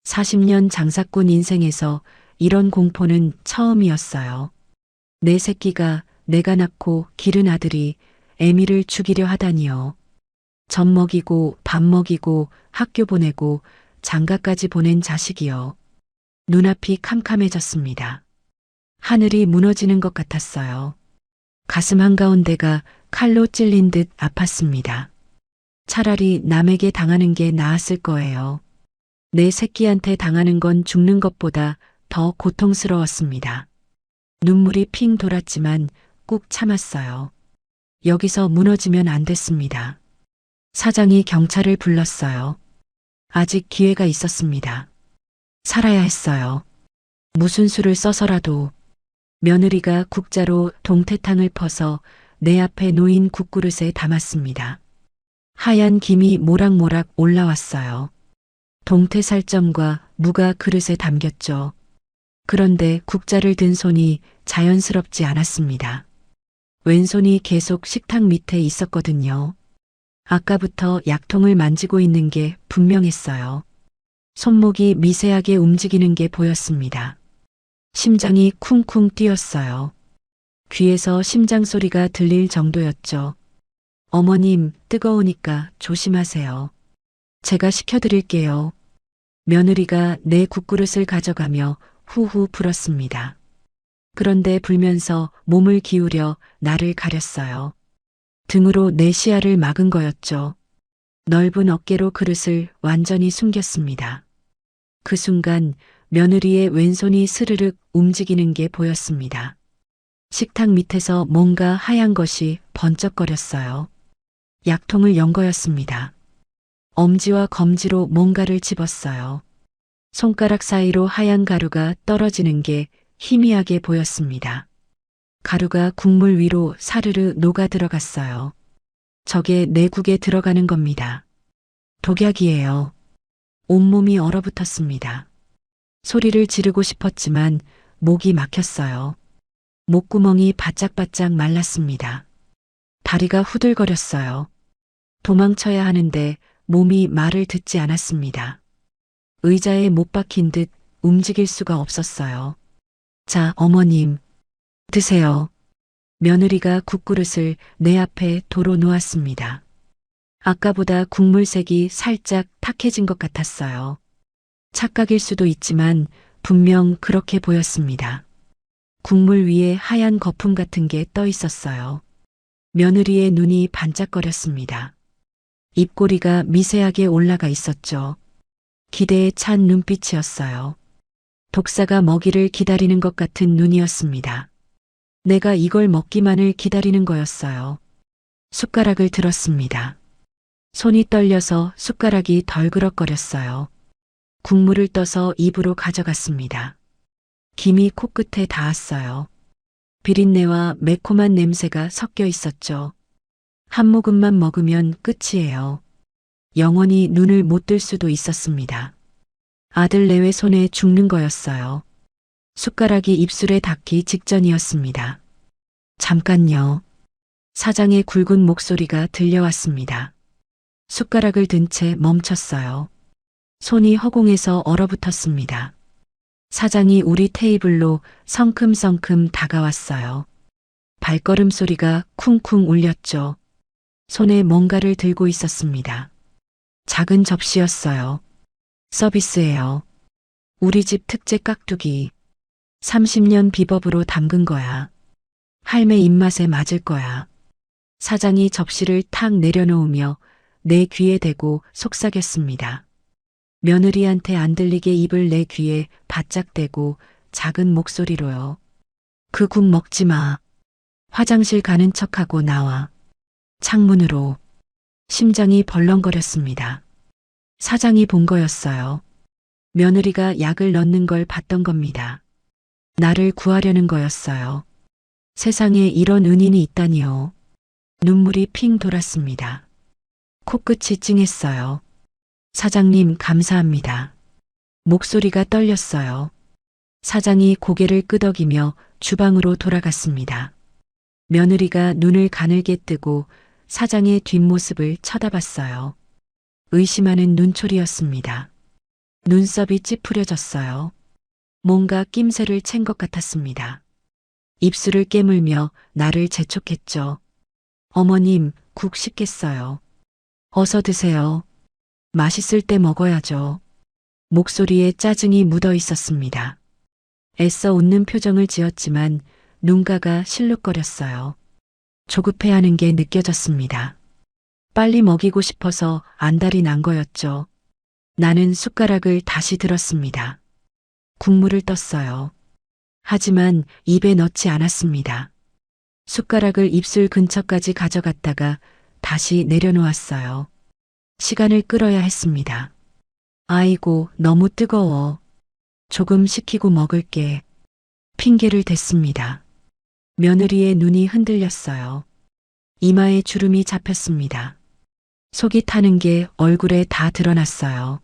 40년 장사꾼 인생에서 이런 공포는 처음이었어요. 내 새끼가 내가 낳고 기른 아들이 애미를 죽이려 하다니요. 젖 먹이고 밥 먹이고 학교 보내고 장가까지 보낸 자식이요. 눈앞이 캄캄해졌습니다. 하늘이 무너지는 것 같았어요. 가슴 한가운데가 칼로 찔린 듯 아팠습니다. 차라리 남에게 당하는 게 나았을 거예요. 내 새끼한테 당하는 건 죽는 것보다 더 고통스러웠습니다. 눈물이 핑 돌았지만 꾹 참았어요. 여기서 무너지면 안 됐습니다. 사장이 경찰을 불렀어요. 아직 기회가 있었습니다. 살아야 했어요. 무슨 수를 써서라도. 며느리가 국자로 동태탕을 퍼서 내 앞에 놓인 국그릇에 담았습니다. 하얀 김이 모락모락 올라왔어요. 동태살점과 무가 그릇에 담겼죠. 그런데 국자를 든 손이 자연스럽지 않았습니다. 왼손이 계속 식탁 밑에 있었거든요. 아까부터 약통을 만지고 있는 게 분명했어요. 손목이 미세하게 움직이는 게 보였습니다. 심장이 쿵쿵 뛰었어요. 귀에서 심장 소리가 들릴 정도였죠. 어머님, 뜨거우니까 조심하세요. 제가 식혀드릴게요. 며느리가 내 국그릇을 가져가며 후후 불었습니다. 그런데 불면서 몸을 기울여 나를 가렸어요. 등으로 내 시야를 막은 거였죠. 넓은 어깨로 그릇을 완전히 숨겼습니다. 그 순간 며느리의 왼손이 스르륵 움직이는 게 보였습니다. 식탁 밑에서 뭔가 하얀 것이 번쩍거렸어요. 약통을 연 거였습니다. 엄지와 검지로 뭔가를 집었어요. 손가락 사이로 하얀 가루가 떨어지는 게 희미하게 보였습니다. 가루가 국물 위로 사르르 녹아 들어갔어요. 저게 내 국에 들어가는 겁니다. 독약이에요. 온몸이 얼어붙었습니다. 소리를 지르고 싶었지만 목이 막혔어요. 목구멍이 바짝바짝 말랐습니다. 다리가 후들거렸어요. 도망쳐야 하는데 몸이 말을 듣지 않았습니다. 의자에 못 박힌 듯 움직일 수가 없었어요. 자, 어머님, 드세요. 며느리가 국그릇을 내 앞에 도로 놓았습니다. 아까보다 국물색이 살짝 탁해진 것 같았어요. 착각일 수도 있지만 분명 그렇게 보였습니다. 국물 위에 하얀 거품 같은 게 떠 있었어요. 며느리의 눈이 반짝거렸습니다. 입꼬리가 미세하게 올라가 있었죠. 기대에 찬 눈빛이었어요. 독사가 먹이를 기다리는 것 같은 눈이었습니다. 내가 이걸 먹기만을 기다리는 거였어요. 숟가락을 들었습니다. 손이 떨려서 숟가락이 덜그럭거렸어요. 국물을 떠서 입으로 가져갔습니다. 김이 코끝에 닿았어요. 비린내와 매콤한 냄새가 섞여 있었죠. 한 모금만 먹으면 끝이에요. 영원히 눈을 못 뜰 수도 있었습니다. 아들 내외 손에 죽는 거였어요. 숟가락이 입술에 닿기 직전이었습니다. 잠깐요. 사장의 굵은 목소리가 들려왔습니다. 숟가락을 든 채 멈췄어요. 손이 허공에서 얼어붙었습니다. 사장이 우리 테이블로 성큼성큼 다가왔어요. 발걸음 소리가 쿵쿵 울렸죠. 손에 뭔가를 들고 있었습니다. 작은 접시였어요. 서비스예요. 우리 집 특제 깍두기. 30년 비법으로 담근 거야. 할매 입맛에 맞을 거야. 사장이 접시를 탁 내려놓으며 내 귀에 대고 속삭였습니다. 며느리한테 안 들리게 입을 내 귀에 바짝 대고 작은 목소리로요. 그 국 먹지 마. 화장실 가는 척하고 나와. 창문으로. 심장이 벌렁거렸습니다. 사장이 본 거였어요. 며느리가 약을 넣는 걸 봤던 겁니다. 나를 구하려는 거였어요. 세상에 이런 은인이 있다니요. 눈물이 핑 돌았습니다. 코끝이 찡했어요. 사장님 감사합니다. 목소리가 떨렸어요. 사장이 고개를 끄덕이며 주방으로 돌아갔습니다. 며느리가 눈을 가늘게 뜨고 사장의 뒷모습을 쳐다봤어요. 의심하는 눈초리였습니다. 눈썹이 찌푸려졌어요. 뭔가 낌새를 챈 것 같았습니다. 입술을 깨물며 나를 재촉했죠. 어머님, 국 식겠어요. 어서 드세요. 맛있을 때 먹어야죠. 목소리에 짜증이 묻어 있었습니다. 애써 웃는 표정을 지었지만 눈가가 실룩거렸어요. 조급해하는 게 느껴졌습니다. 빨리 먹이고 싶어서 안달이 난 거였죠. 나는 숟가락을 다시 들었습니다. 국물을 떴어요. 하지만 입에 넣지 않았습니다. 숟가락을 입술 근처까지 가져갔다가 다시 내려놓았어요. 시간을 끌어야 했습니다. 아이고, 너무 뜨거워. 조금 식히고 먹을게. 핑계를 댔습니다. 며느리의 눈이 흔들렸어요. 이마에 주름이 잡혔습니다. 속이 타는 게 얼굴에 다 드러났어요.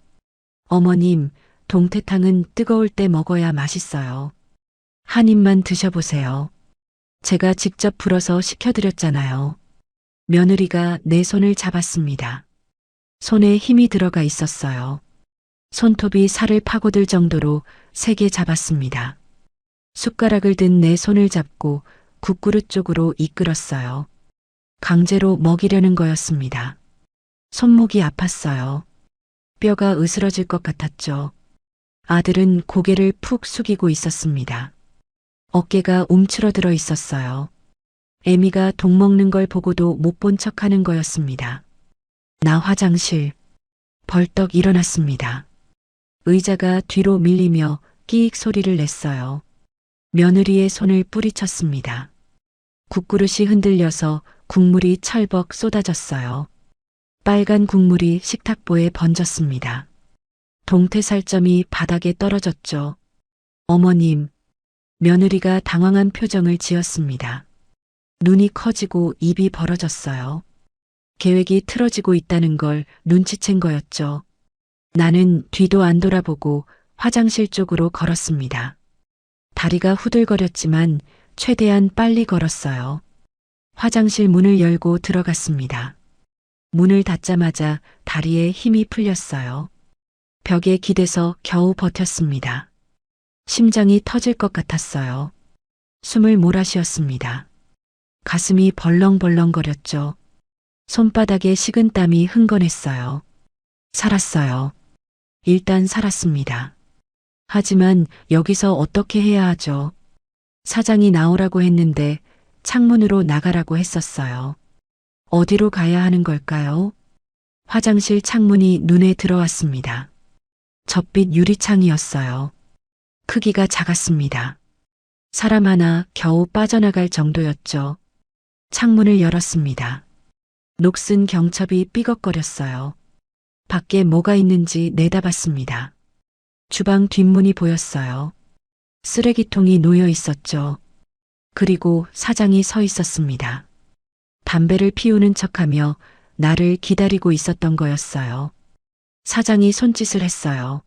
어머님, 동태탕은 뜨거울 때 먹어야 맛있어요. 한 입만 드셔보세요. 제가 직접 불어서 식혀드렸잖아요. 며느리가 내 손을 잡았습니다. 손에 힘이 들어가 있었어요. 손톱이 살을 파고들 정도로 세게 잡았습니다. 숟가락을 든 내 손을 잡고 국그릇 쪽으로 이끌었어요. 강제로 먹이려는 거였습니다. 손목이 아팠어요. 뼈가 으스러질 것 같았죠. 아들은 고개를 푹 숙이고 있었습니다. 어깨가 움츠러들어 있었어요. 애미가 독 먹는 걸 보고도 못 본 척하는 거였습니다. 나 화장실. 벌떡 일어났습니다. 의자가 뒤로 밀리며 끼익 소리를 냈어요. 며느리의 손을 뿌리쳤습니다. 국그릇이 흔들려서 국물이 철벅 쏟아졌어요. 빨간 국물이 식탁보에 번졌습니다. 동태살점이 바닥에 떨어졌죠. 어머님, 며느리가 당황한 표정을 지었습니다. 눈이 커지고 입이 벌어졌어요. 계획이 틀어지고 있다는 걸 눈치챈 거였죠. 나는 뒤도 안 돌아보고 화장실 쪽으로 걸었습니다. 다리가 후들거렸지만 최대한 빨리 걸었어요. 화장실 문을 열고 들어갔습니다. 문을 닫자마자 다리에 힘이 풀렸어요. 벽에 기대서 겨우 버텼습니다. 심장이 터질 것 같았어요. 숨을 몰아쉬었습니다. 가슴이 벌렁벌렁거렸죠. 손바닥에 식은 땀이 흥건했어요. 살았어요. 일단 살았습니다. 하지만 여기서 어떻게 해야 하죠? 사장이 나오라고 했는데 창문으로 나가라고 했었어요. 어디로 가야 하는 걸까요? 화장실 창문이 눈에 들어왔습니다. 젖빛 유리창이었어요. 크기가 작았습니다. 사람 하나 겨우 빠져나갈 정도였죠. 창문을 열었습니다. 녹슨 경첩이 삐걱거렸어요. 밖에 뭐가 있는지 내다봤습니다. 주방 뒷문이 보였어요. 쓰레기통이 놓여 있었죠. 그리고 사장이 서 있었습니다. 담배를 피우는 척하며 나를 기다리고 있었던 거였어요. 사장이 손짓을 했어요.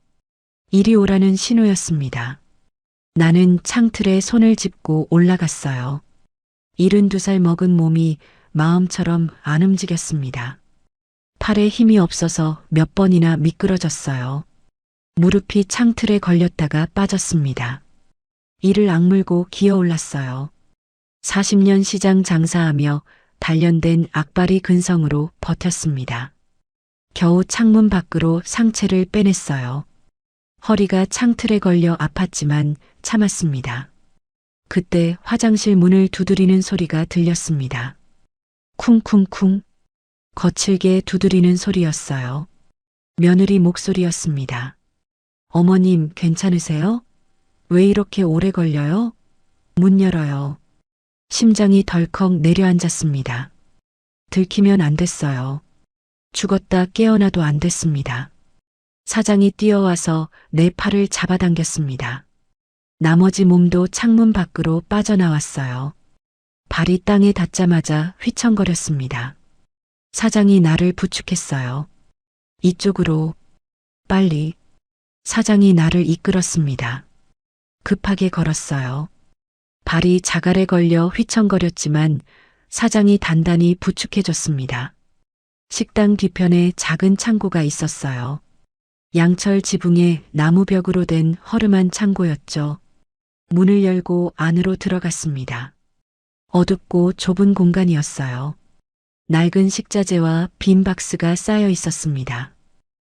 이리 오라는 신호였습니다. 나는 창틀에 손을 짚고 올라갔어요. 72살 먹은 몸이 마음처럼 안 움직였습니다. 팔에 힘이 없어서 몇 번이나 미끄러졌어요. 무릎이 창틀에 걸렸다가 빠졌습니다. 이를 악물고 기어 올랐어요. 40년 시장 장사하며 단련된 악바리 근성으로 버텼습니다. 겨우 창문 밖으로 상체를 빼냈어요. 허리가 창틀에 걸려 아팠지만 참았습니다. 그때 화장실 문을 두드리는 소리가 들렸습니다. 쿵쿵쿵. 거칠게 두드리는 소리였어요. 며느리 목소리였습니다. 어머님 괜찮으세요? 왜 이렇게 오래 걸려요? 문 열어요. 심장이 덜컥 내려앉았습니다. 들키면 안 됐어요. 죽었다 깨어나도 안 됐습니다. 사장이 뛰어와서 내 팔을 잡아당겼습니다. 나머지 몸도 창문 밖으로 빠져나왔어요. 발이 땅에 닿자마자 휘청거렸습니다. 사장이 나를 부축했어요. 이쪽으로, 빨리. 사장이 나를 이끌었습니다. 급하게 걸었어요. 발이 자갈에 걸려 휘청거렸지만 사장이 단단히 부축해줬습니다. 식당 뒤편에 작은 창고가 있었어요. 양철 지붕에 나무벽으로 된 허름한 창고였죠. 문을 열고 안으로 들어갔습니다. 어둡고 좁은 공간이었어요. 낡은 식자재와 빈 박스가 쌓여 있었습니다.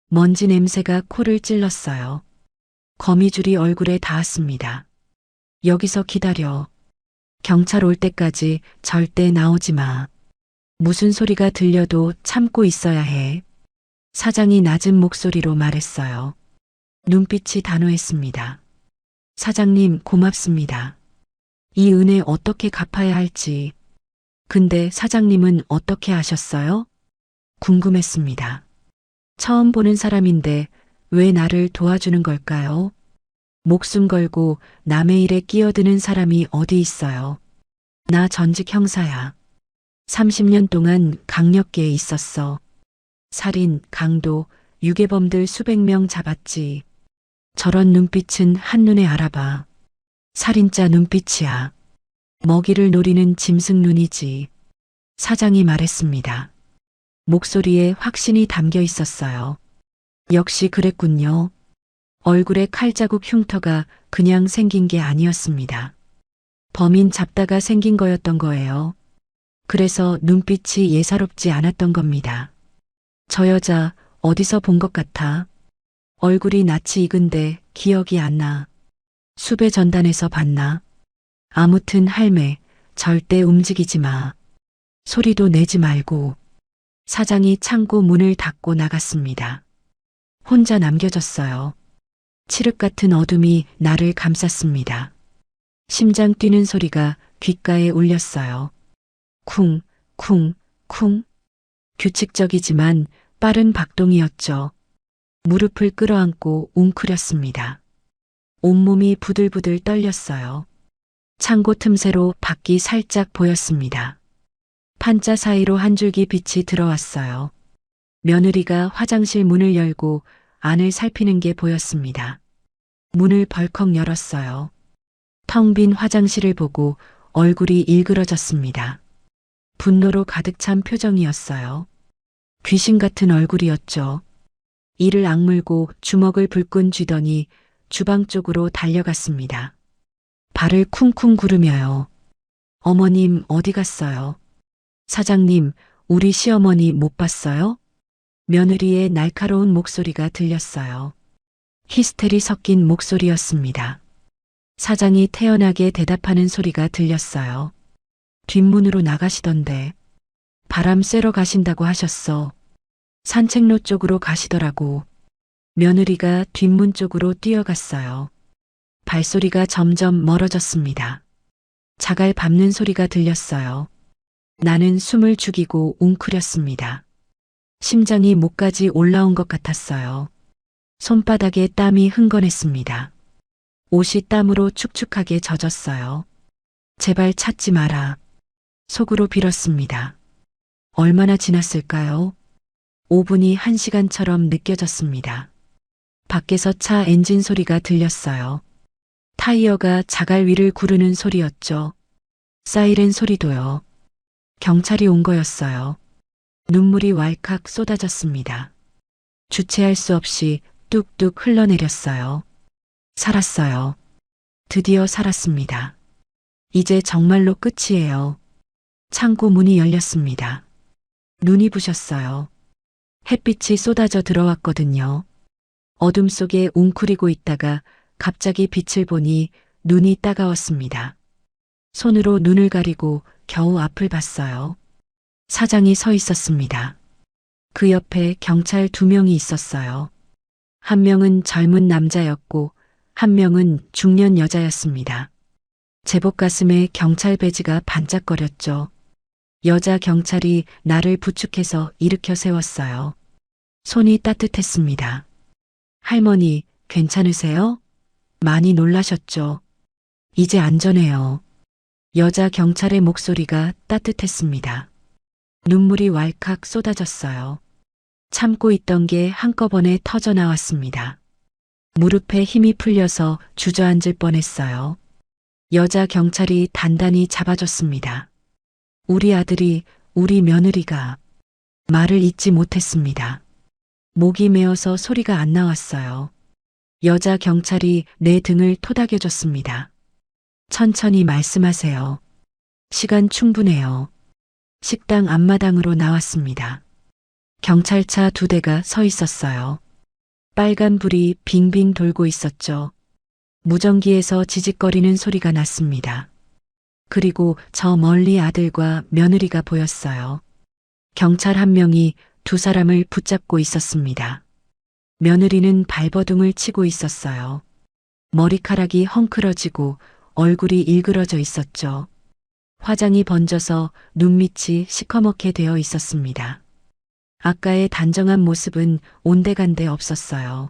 먼지 냄새가 코를 찔렀어요. 거미줄이 얼굴에 닿았습니다. 여기서 기다려. 경찰 올 때까지 절대 나오지 마. 무슨 소리가 들려도 참고 있어야 해. 사장이 낮은 목소리로 말했어요. 눈빛이 단호했습니다. 사장님 고맙습니다. 이 은혜 어떻게 갚아야 할지. 근데 사장님은 어떻게 아셨어요? 궁금했습니다. 처음 보는 사람인데 왜 나를 도와주는 걸까요? 목숨 걸고 남의 일에 끼어드는 사람이 어디 있어요? 나 전직 형사야. 30년 동안 강력계에 있었어. 살인, 강도, 유괴범들 수백 명 잡았지. 저런 눈빛은 한눈에 알아봐. 살인자 눈빛이야. 먹이를 노리는 짐승 눈이지. 사장이 말했습니다. 목소리에 확신이 담겨 있었어요. 역시 그랬군요. 얼굴에 칼자국 흉터가 그냥 생긴 게 아니었습니다. 범인 잡다가 생긴 거였던 거예요. 그래서 눈빛이 예사롭지 않았던 겁니다. 저 여자 어디서 본 것 같아? 얼굴이 낯이 익은데 기억이 안 나. 숲의 전단에서 봤나? 아무튼 할매, 절대 움직이지 마. 소리도 내지 말고. 사장이 창고 문을 닫고 나갔습니다. 혼자 남겨졌어요. 칠흑 같은 어둠이 나를 감쌌습니다. 심장 뛰는 소리가 귓가에 울렸어요. 쿵, 쿵, 쿵. 규칙적이지만 빠른 박동이었죠. 무릎을 끌어안고 웅크렸습니다. 온몸이 부들부들 떨렸어요. 창고 틈새로 밖이 살짝 보였습니다. 판자 사이로 한 줄기 빛이 들어왔어요. 며느리가 화장실 문을 열고 안을 살피는 게 보였습니다. 문을 벌컥 열었어요. 텅 빈 화장실을 보고 얼굴이 일그러졌습니다. 분노로 가득 찬 표정이었어요. 귀신 같은 얼굴이었죠. 이를 악물고 주먹을 불끈 쥐더니 주방 쪽으로 달려갔습니다. 발을 쿵쿵 구르며요. 어머님 어디 갔어요? 사장님, 우리 시어머니 못 봤어요? 며느리의 날카로운 목소리가 들렸어요. 히스테리 섞인 목소리였습니다. 사장이 태연하게 대답하는 소리가 들렸어요. 뒷문으로 나가시던데. 바람 쐬러 가신다고 하셨어. 산책로 쪽으로 가시더라고. 며느리가 뒷문 쪽으로 뛰어갔어요. 발소리가 점점 멀어졌습니다. 자갈 밟는 소리가 들렸어요. 나는 숨을 죽이고 웅크렸습니다. 심장이 목까지 올라온 것 같았어요. 손바닥에 땀이 흥건했습니다. 옷이 땀으로 축축하게 젖었어요. 제발 찾지 마라. 속으로 빌었습니다. 얼마나 지났을까요? 5분이 1시간처럼 느껴졌습니다. 밖에서 차 엔진 소리가 들렸어요. 타이어가 자갈 위를 구르는 소리였죠. 사이렌 소리도요. 경찰이 온 거였어요. 눈물이 왈칵 쏟아졌습니다. 주체할 수 없이 뚝뚝 흘러내렸어요. 살았어요. 드디어 살았습니다. 이제 정말로 끝이에요. 창고 문이 열렸습니다. 눈이 부셨어요. 햇빛이 쏟아져 들어왔거든요. 어둠 속에 웅크리고 있다가 갑자기 빛을 보니 눈이 따가웠습니다. 손으로 눈을 가리고 겨우 앞을 봤어요. 사장이 서 있었습니다. 그 옆에 경찰 2명이 있었어요. 한 명은 젊은 남자였고 한 명은 중년 여자였습니다. 제복 가슴에 경찰 배지가 반짝거렸죠. 여자 경찰이 나를 부축해서 일으켜 세웠어요. 손이 따뜻했습니다. 할머니, 괜찮으세요? 많이 놀라셨죠? 이제 안전해요. 여자 경찰의 목소리가 따뜻했습니다. 눈물이 왈칵 쏟아졌어요. 참고 있던 게 한꺼번에 터져 나왔습니다. 무릎에 힘이 풀려서 주저앉을 뻔했어요. 여자 경찰이 단단히 잡아줬습니다. 우리 아들이, 우리 며느리가 말을 잇지 못했습니다. 목이 메어서 소리가 안 나왔어요. 여자 경찰이 내 등을 토닥여줬습니다. 천천히 말씀하세요. 시간 충분해요. 식당 앞마당으로 나왔습니다. 경찰차 2대가 서 있었어요. 빨간 불이 빙빙 돌고 있었죠. 무전기에서 지직거리는 소리가 났습니다. 그리고 저 멀리 아들과 며느리가 보였어요. 경찰 1명이 2사람을 붙잡고 있었습니다. 며느리는 발버둥을 치고 있었어요. 머리카락이 헝클어지고 얼굴이 일그러져 있었죠. 화장이 번져서 눈밑이 시커멓게 되어 있었습니다. 아까의 단정한 모습은 온데간데 없었어요.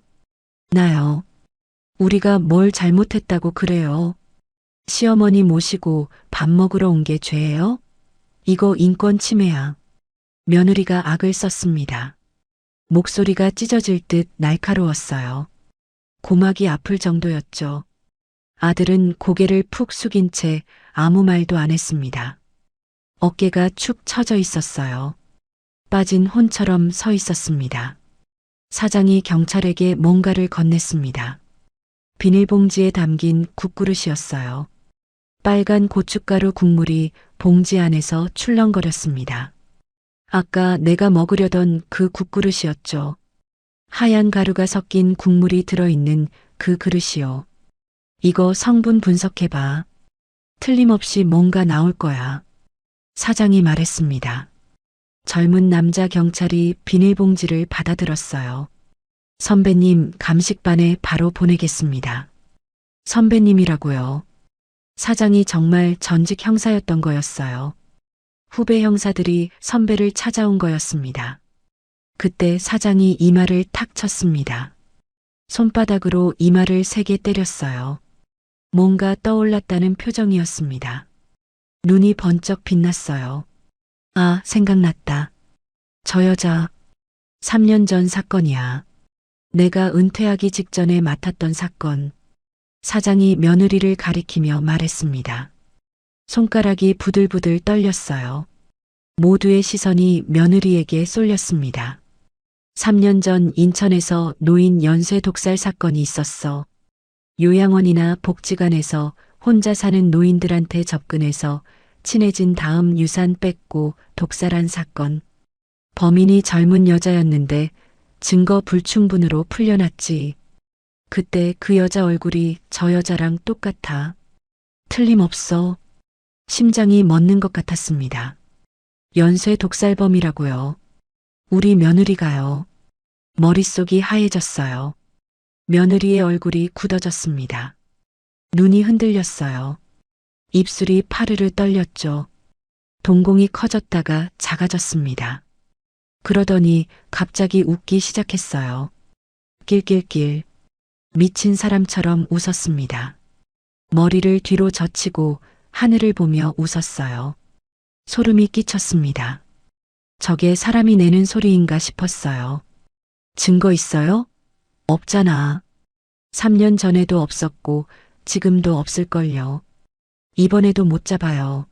나요. 우리가 뭘 잘못했다고 그래요? 시어머니 모시고 밥 먹으러 온 게 죄예요? 이거 인권 침해야. 며느리가 악을 썼습니다. 목소리가 찢어질 듯 날카로웠어요. 고막이 아플 정도였죠. 아들은 고개를 푹 숙인 채 아무 말도 안 했습니다. 어깨가 축 처져 있었어요. 빠진 혼처럼 서 있었습니다. 사장이 경찰에게 뭔가를 건넸습니다. 비닐봉지에 담긴 국그릇이었어요. 빨간 고춧가루 국물이 봉지 안에서 출렁거렸습니다. 아까 내가 먹으려던 그 국그릇이었죠. 하얀 가루가 섞인 국물이 들어있는 그 그릇이요. 이거 성분 분석해봐. 틀림없이 뭔가 나올 거야. 사장이 말했습니다. 젊은 남자 경찰이 비닐봉지를 받아들었어요. 선배님 감식반에 바로 보내겠습니다. 선배님이라고요. 사장이 정말 전직 형사였던 거였어요. 후배 형사들이 선배를 찾아온 거였습니다. 그때 사장이 이마를 탁 쳤습니다. 손바닥으로 이마를 세게 때렸어요. 뭔가 떠올랐다는 표정이었습니다. 눈이 번쩍 빛났어요. 아, 생각났다. 저 여자 3년 전 사건이야. 내가 은퇴하기 직전에 맡았던 사건. 사장이 며느리를 가리키며 말했습니다. 손가락이 부들부들 떨렸어요. 모두의 시선이 며느리에게 쏠렸습니다. 3년 전 인천에서 노인 연쇄 독살 사건이 있었어. 요양원이나 복지관에서 혼자 사는 노인들한테 접근해서 친해진 다음 유산 뺏고 독살한 사건. 범인이 젊은 여자였는데 증거 불충분으로 풀려났지. 그때 그 여자 얼굴이 저 여자랑 똑같아. 틀림없어. 심장이 멎는 것 같았습니다. 연쇄 독살범이라고요. 우리 며느리가요. 머릿속이 하얘졌어요. 며느리의 얼굴이 굳어졌습니다. 눈이 흔들렸어요. 입술이 파르르 떨렸죠. 동공이 커졌다가 작아졌습니다. 그러더니 갑자기 웃기 시작했어요. 낄낄낄. 미친 사람처럼 웃었습니다. 머리를 뒤로 젖히고 하늘을 보며 웃었어요. 소름이 끼쳤습니다. 저게 사람이 내는 소리인가 싶었어요. 증거 있어요? 없잖아. 3년 전에도 없었고 지금도 없을걸요. 이번에도 못 잡아요.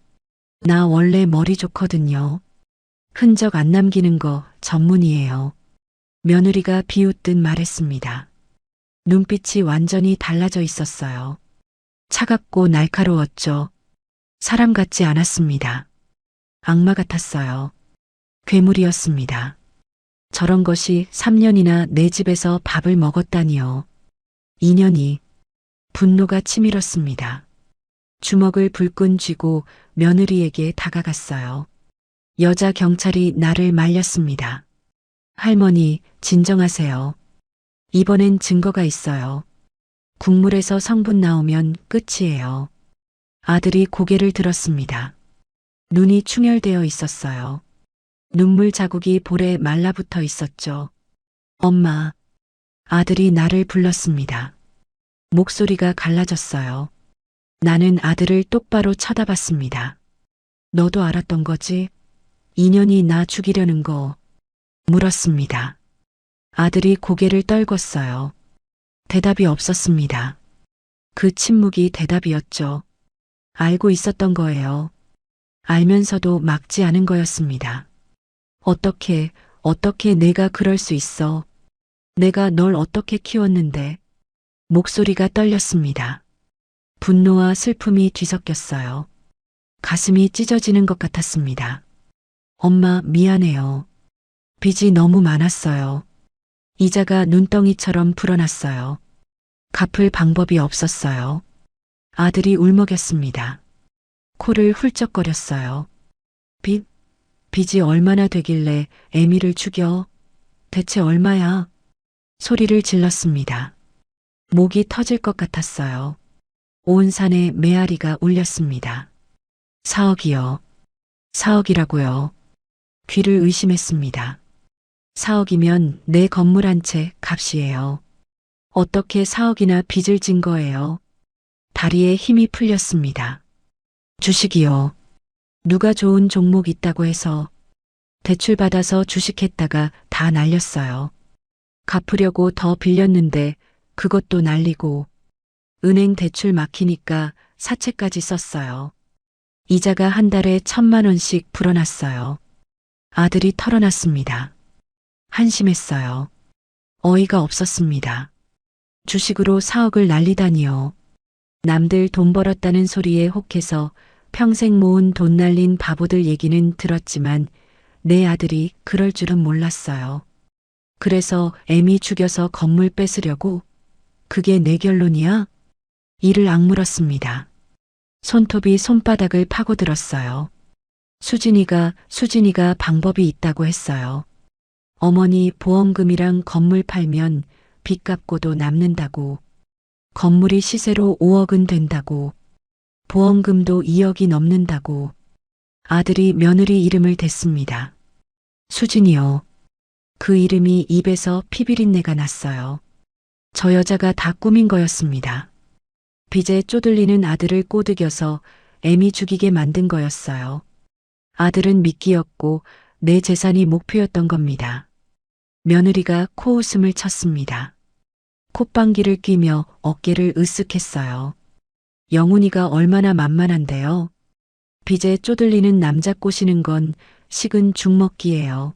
나 원래 머리 좋거든요. 흔적 안 남기는 거 전문이에요. 며느리가 비웃듯 말했습니다. 눈빛이 완전히 달라져 있었어요. 차갑고 날카로웠죠. 사람 같지 않았습니다. 악마 같았어요. 괴물이었습니다. 저런 것이 3년이나 내 집에서 밥을 먹었다니요. 2년이 분노가 치밀었습니다. 주먹을 불끈 쥐고 며느리에게 다가갔어요. 여자 경찰이 나를 말렸습니다. 할머니, 진정하세요. 이번엔 증거가 있어요. 국물에서 성분 나오면 끝이에요. 아들이 고개를 들었습니다. 눈이 충혈되어 있었어요. 눈물 자국이 볼에 말라붙어 있었죠. 엄마. 아들이 나를 불렀습니다. 목소리가 갈라졌어요. 나는 아들을 똑바로 쳐다봤습니다. 너도 알았던 거지? 2년이 나 죽이려는 거. 물었습니다. 아들이 고개를 떨궜어요. 대답이 없었습니다. 그 침묵이 대답이었죠. 알고 있었던 거예요. 알면서도 막지 않은 거였습니다. 어떻게 내가 그럴 수 있어. 내가 널 어떻게 키웠는데. 목소리가 떨렸습니다. 분노와 슬픔이 뒤섞였어요. 가슴이 찢어지는 것 같았습니다. 엄마, 미안해요. 빚이 너무 많았어요. 이자가 눈덩이처럼 불어났어요. 갚을 방법이 없었어요. 아들이 울먹였습니다. 코를 훌쩍거렸어요. 빚이 얼마나 되길래 애미를 죽여? 대체 얼마야? 소리를 질렀습니다. 목이 터질 것 같았어요. 온 산에 메아리가 울렸습니다. 4억이요. 4억이라고요. 귀를 의심했습니다. 4억이면 내 건물 한 채 값이에요. 어떻게 4억이나 빚을 진 거예요? 다리에 힘이 풀렸습니다. 주식이요. 누가 좋은 종목 있다고 해서 대출 받아서 주식했다가 다 날렸어요. 갚으려고 더 빌렸는데 그것도 날리고 은행 대출 막히니까 사채까지 썼어요. 이자가 한 달에 1,000만 원씩 불어났어요. 아들이 털어놨습니다. 한심했어요. 어이가 없었습니다. 주식으로 4억을 날리다니요. 남들 돈 벌었다는 소리에 혹해서 평생 모은 돈 날린 바보들 얘기는 들었지만 내 아들이 그럴 줄은 몰랐어요. 그래서 애미 죽여서 건물 뺏으려고? 그게 내 결론이야? 이를 악물었습니다. 손톱이 손바닥을 파고들었어요. 수진이가 방법이 있다고 했어요. 어머니 보험금이랑 건물 팔면 빚 갚고도 남는다고. 건물이 시세로 5억은 된다고. 보험금도 2억이 넘는다고. 아들이 며느리 이름을 댔습니다. 수진이요. 그 이름이 입에서 피비린내가 났어요. 저 여자가 다 꾸민 거였습니다. 빚에 쪼들리는 아들을 꼬드겨서 애미 죽이게 만든 거였어요. 아들은 미끼였고 내 재산이 목표였던 겁니다. 며느리가 코웃음을 쳤습니다. 콧방귀를 뀌며 어깨를 으쓱했어요. 영훈이가 얼마나 만만한데요. 빚에 쪼들리는 남자 꼬시는 건 식은 죽 먹기예요.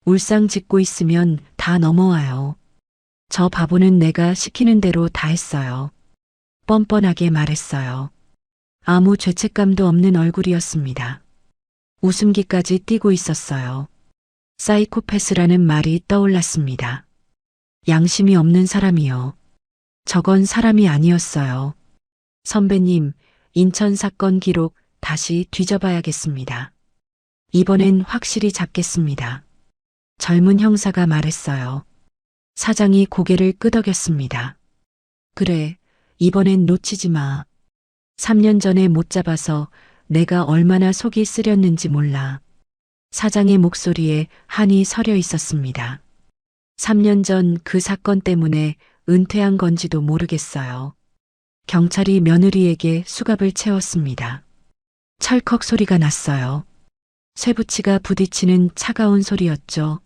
울상 짓고 있으면 다 넘어와요. 저 바보는 내가 시키는 대로 다 했어요. 뻔뻔하게 말했어요. 아무 죄책감도 없는 얼굴이었습니다. 웃음기까지 띄고 있었어요. 사이코패스라는 말이 떠올랐습니다. 양심이 없는 사람이요. 저건 사람이 아니었어요. 선배님, 인천 사건 기록 다시 뒤져봐야겠습니다. 이번엔 확실히 잡겠습니다. 젊은 형사가 말했어요. 사장이 고개를 끄덕였습니다. 그래, 이번엔 놓치지 마. 3년 전에 못 잡아서 내가 얼마나 속이 쓰렸는지 몰라. 사장의 목소리에 한이 서려 있었습니다. 3년 전 그 사건 때문에 은퇴한 건지도 모르겠어요. 경찰이 며느리에게 수갑을 채웠습니다. 철컥 소리가 났어요. 쇠붙이가 부딪히는 차가운 소리였죠.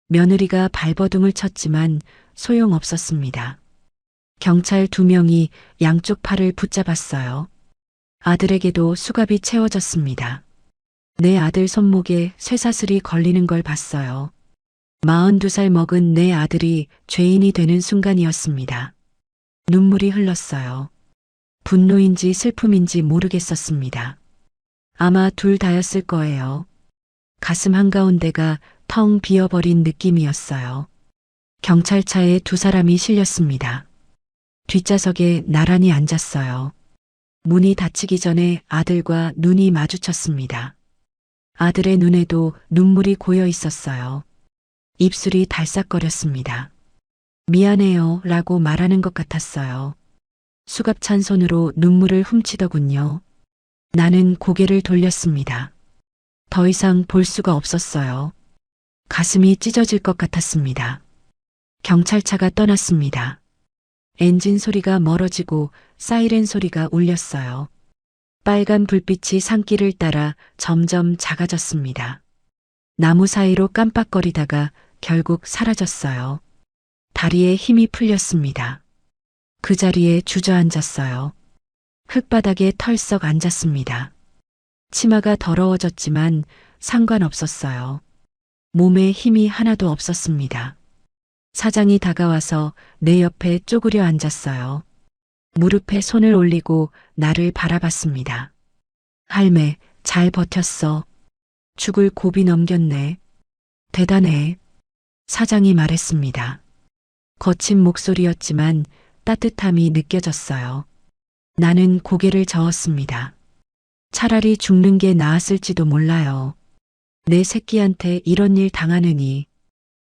며느리가 발버둥을 쳤지만 소용없었습니다. 경찰 2명이 양쪽 팔을 붙잡았어요. 아들에게도 수갑이 채워졌습니다. 내 아들 손목에 쇠사슬이 걸리는 걸 봤어요. 42살 먹은 내 아들이 죄인이 되는 순간이었습니다. 눈물이 흘렀어요. 분노인지 슬픔인지 모르겠었습니다. 아마 둘 다였을 거예요. 가슴 한가운데가 텅 비어버린 느낌이었어요. 경찰차에 2사람이 실렸습니다. 뒷좌석에 나란히 앉았어요. 문이 닫히기 전에 아들과 눈이 마주쳤습니다. 아들의 눈에도 눈물이 고여 있었어요. 입술이 달싹거렸습니다. 미안해요 라고 말하는 것 같았어요. 수갑찬 손으로 눈물을 훔치더군요. 나는 고개를 돌렸습니다. 더 이상 볼 수가 없었어요. 가슴이 찢어질 것 같았습니다. 경찰차가 떠났습니다. 엔진 소리가 멀어지고 사이렌 소리가 울렸어요. 빨간 불빛이 산길을 따라 점점 작아졌습니다. 나무 사이로 깜빡거리다가 결국 사라졌어요. 다리에 힘이 풀렸습니다. 그 자리에 주저앉았어요. 흙바닥에 털썩 앉았습니다. 치마가 더러워졌지만 상관없었어요. 몸에 힘이 하나도 없었습니다. 사장이 다가와서 내 옆에 쪼그려 앉았어요. 무릎에 손을 올리고 나를 바라봤습니다. 할매, 잘 버텼어. 죽을 고비 넘겼네. 대단해. 사장이 말했습니다. 거친 목소리였지만 따뜻함이 느껴졌어요. 나는 고개를 저었습니다. 차라리 죽는 게 나았을지도 몰라요. 내 새끼한테 이런 일 당하느니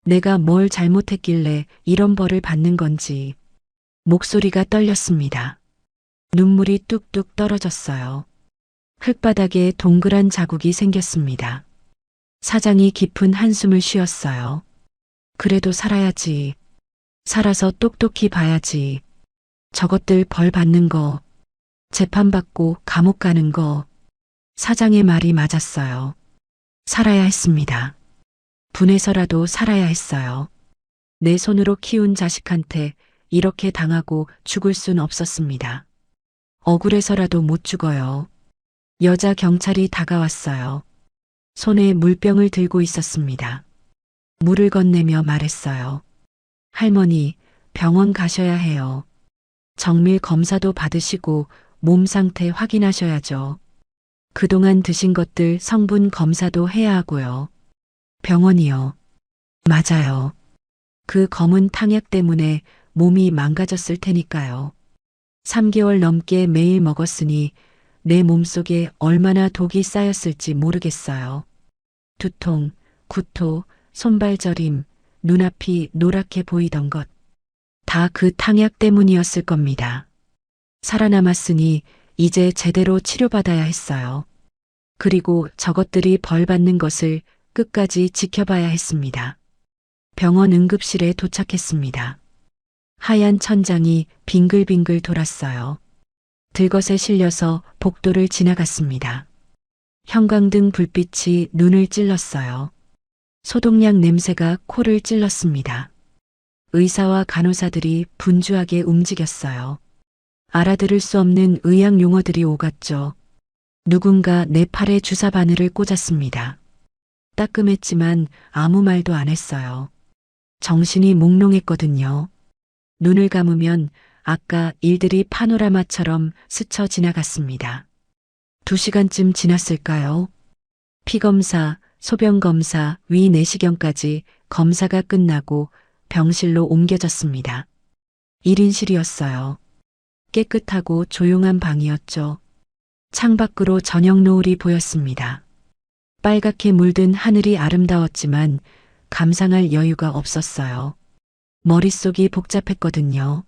내가 뭘 잘못했길래 이런 벌을 받는 건지. 목소리가 떨렸습니다. 눈물이 뚝뚝 떨어졌어요. 흙바닥에 동그란 자국이 생겼습니다. 사장이 깊은 한숨을 쉬었어요. 그래도 살아야지. 살아서 똑똑히 봐야지. 저것들 벌 받는 거, 재판받고 감옥 가는 거. 사장의 말이 맞았어요. 살아야 했습니다. 분해서라도 살아야 했어요. 내 손으로 키운 자식한테 이렇게 당하고 죽을 순 없었습니다. 억울해서라도 못 죽어요. 여자 경찰이 다가왔어요. 손에 물병을 들고 있었습니다. 물을 건네며 말했어요. 할머니, 병원 가셔야 해요. 정밀 검사도 받으시고 몸 상태 확인하셔야죠. 그동안 드신 것들 성분 검사도 해야 하고요. 병원이요. 맞아요. 그 검은 탕약 때문에 몸이 망가졌을 테니까요. 3개월 넘게 매일 먹었으니 내 몸속에 얼마나 독이 쌓였을지 모르겠어요. 두통, 구토, 손발 저림, 눈앞이 노랗게 보이던 것. 다 그 탕약 때문이었을 겁니다. 살아남았으니 이제 제대로 치료받아야 했어요. 그리고 저것들이 벌 받는 것을 끝까지 지켜봐야 했습니다. 병원 응급실에 도착했습니다. 하얀 천장이 빙글빙글 돌았어요. 들것에 실려서 복도를 지나갔습니다. 형광등 불빛이 눈을 찔렀어요. 소독약 냄새가 코를 찔렀습니다. 의사와 간호사들이 분주하게 움직였어요. 알아들을 수 없는 의학 용어들이 오갔죠. 누군가 내 팔에 주사 바늘을 꽂았습니다. 따끔했지만 아무 말도 안 했어요. 정신이 몽롱했거든요. 눈을 감으면 아까 일들이 파노라마처럼 스쳐 지나갔습니다. 2시간쯤 지났을까요? 피검사, 소변검사, 위 내시경까지 검사가 끝나고 병실로 옮겨졌습니다. 1인실이었어요. 깨끗하고 조용한 방이었죠. 창밖으로 저녁 노을이 보였습니다. 빨갛게 물든 하늘이 아름다웠지만 감상할 여유가 없었어요. 머릿속이 복잡했거든요.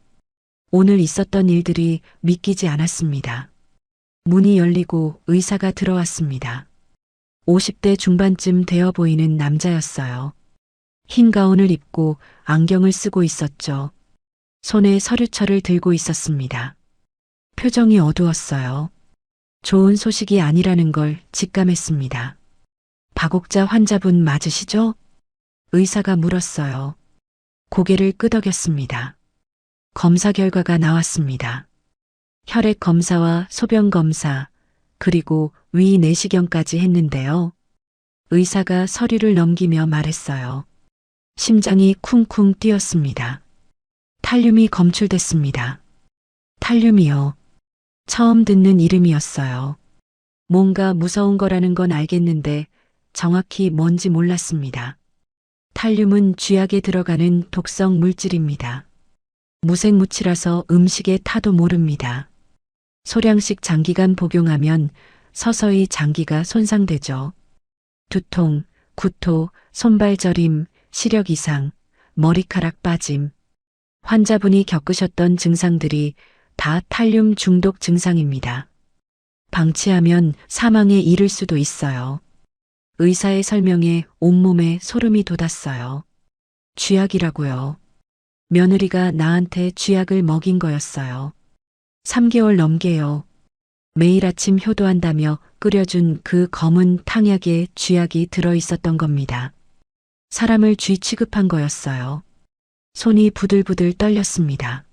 오늘 있었던 일들이 믿기지 않았습니다. 문이 열리고 의사가 들어왔습니다. 50대 중반쯤 되어 보이는 남자였어요. 흰 가운을 입고 안경을 쓰고 있었죠. 손에 서류철을 들고 있었습니다. 표정이 어두웠어요. 좋은 소식이 아니라는 걸 직감했습니다. 박옥자 환자분 맞으시죠? 의사가 물었어요. 고개를 끄덕였습니다. 검사 결과가 나왔습니다. 혈액 검사와 소변 검사, 그리고 위 내시경까지 했는데요. 의사가 서류를 넘기며 말했어요. 심장이 쿵쿵 뛰었습니다. 탈륨이 검출됐습니다. 탈륨이요. 처음 듣는 이름이었어요. 뭔가 무서운 거라는 건 알겠는데 정확히 뭔지 몰랐습니다. 탈륨은 쥐약에 들어가는 독성 물질입니다. 무색무취라서 음식에 타도 모릅니다. 소량씩 장기간 복용하면 서서히 장기가 손상되죠. 두통, 구토, 손발 저림, 시력 이상, 머리카락 빠짐. 환자분이 겪으셨던 증상들이 다 탈륨 중독 증상입니다. 방치하면 사망에 이를 수도 있어요. 의사의 설명에 온몸에 소름이 돋았어요. 쥐약이라고요. 며느리가 나한테 쥐약을 먹인 거였어요. 3개월 넘게요. 매일 아침 효도한다며 끓여준 그 검은 탕약에 쥐약이 들어있었던 겁니다. 사람을 쥐 취급한 거였어요. 손이 부들부들 떨렸습니다.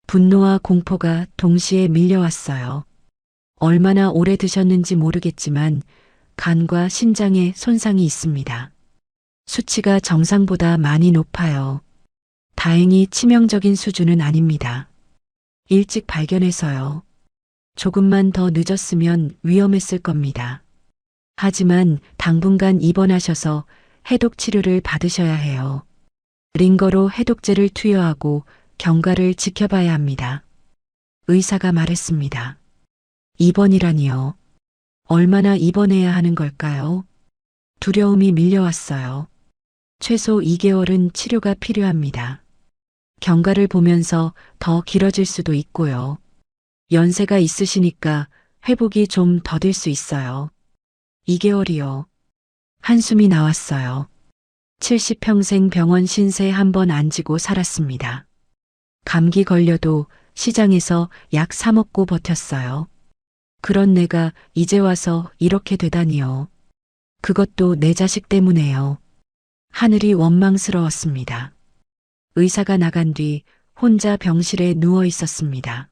분노와 공포가 동시에 밀려왔어요. 얼마나 오래 드셨는지 모르겠지만 간과 신장에 손상이 있습니다. 수치가 정상보다 많이 높아요. 다행히 치명적인 수준은 아닙니다. 일찍 발견해서요. 조금만 더 늦었으면 위험했을 겁니다. 하지만 당분간 입원하셔서 해독 치료를 받으셔야 해요. 링거로 해독제를 투여하고 경과를 지켜봐야 합니다. 의사가 말했습니다. 입원이라니요. 얼마나 입원해야 하는 걸까요? 두려움이 밀려왔어요. 최소 2개월은 치료가 필요합니다. 경과를 보면서 더 길어질 수도 있고요. 연세가 있으시니까 회복이 좀 더딜 수 있어요. 2개월이요. 한숨이 나왔어요. 70평생 병원 신세 한 번 안 지고 살았습니다. 감기 걸려도 시장에서 약 사 먹고 버텼어요. 그런 내가 이제 와서 이렇게 되다니요. 그것도 내 자식 때문에요. 하늘이 원망스러웠습니다. 의사가 나간 뒤 혼자 병실에 누워 있었습니다.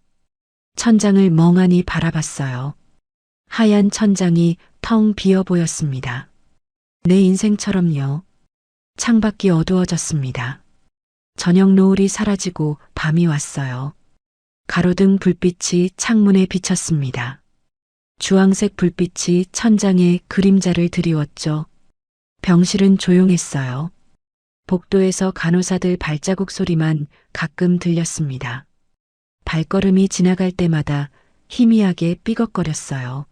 천장을 멍하니 바라봤어요. 하얀 천장이 텅 비어 보였습니다. 내 인생처럼요. 창밖이 어두워졌습니다. 저녁 노을이 사라지고 밤이 왔어요. 가로등 불빛이 창문에 비쳤습니다. 주황색 불빛이 천장에 그림자를 드리웠죠. 병실은 조용했어요. 복도에서 간호사들 발자국 소리만 가끔 들렸습니다. 발걸음이 지나갈 때마다 희미하게 삐걱거렸어요.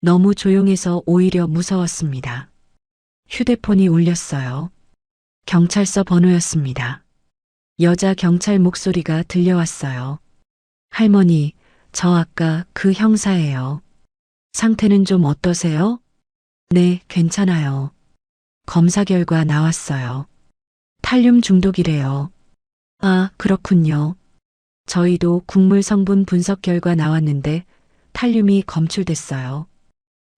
너무 조용해서 오히려 무서웠습니다. 휴대폰이 울렸어요. 경찰서 번호였습니다. 여자 경찰 목소리가 들려왔어요. 할머니, 저 아까 그 형사예요. 상태는 좀 어떠세요? 네, 괜찮아요. 검사 결과 나왔어요. 탈륨 중독이래요. 아, 그렇군요. 저희도 국물 성분 분석 결과 나왔는데 탈륨이 검출됐어요.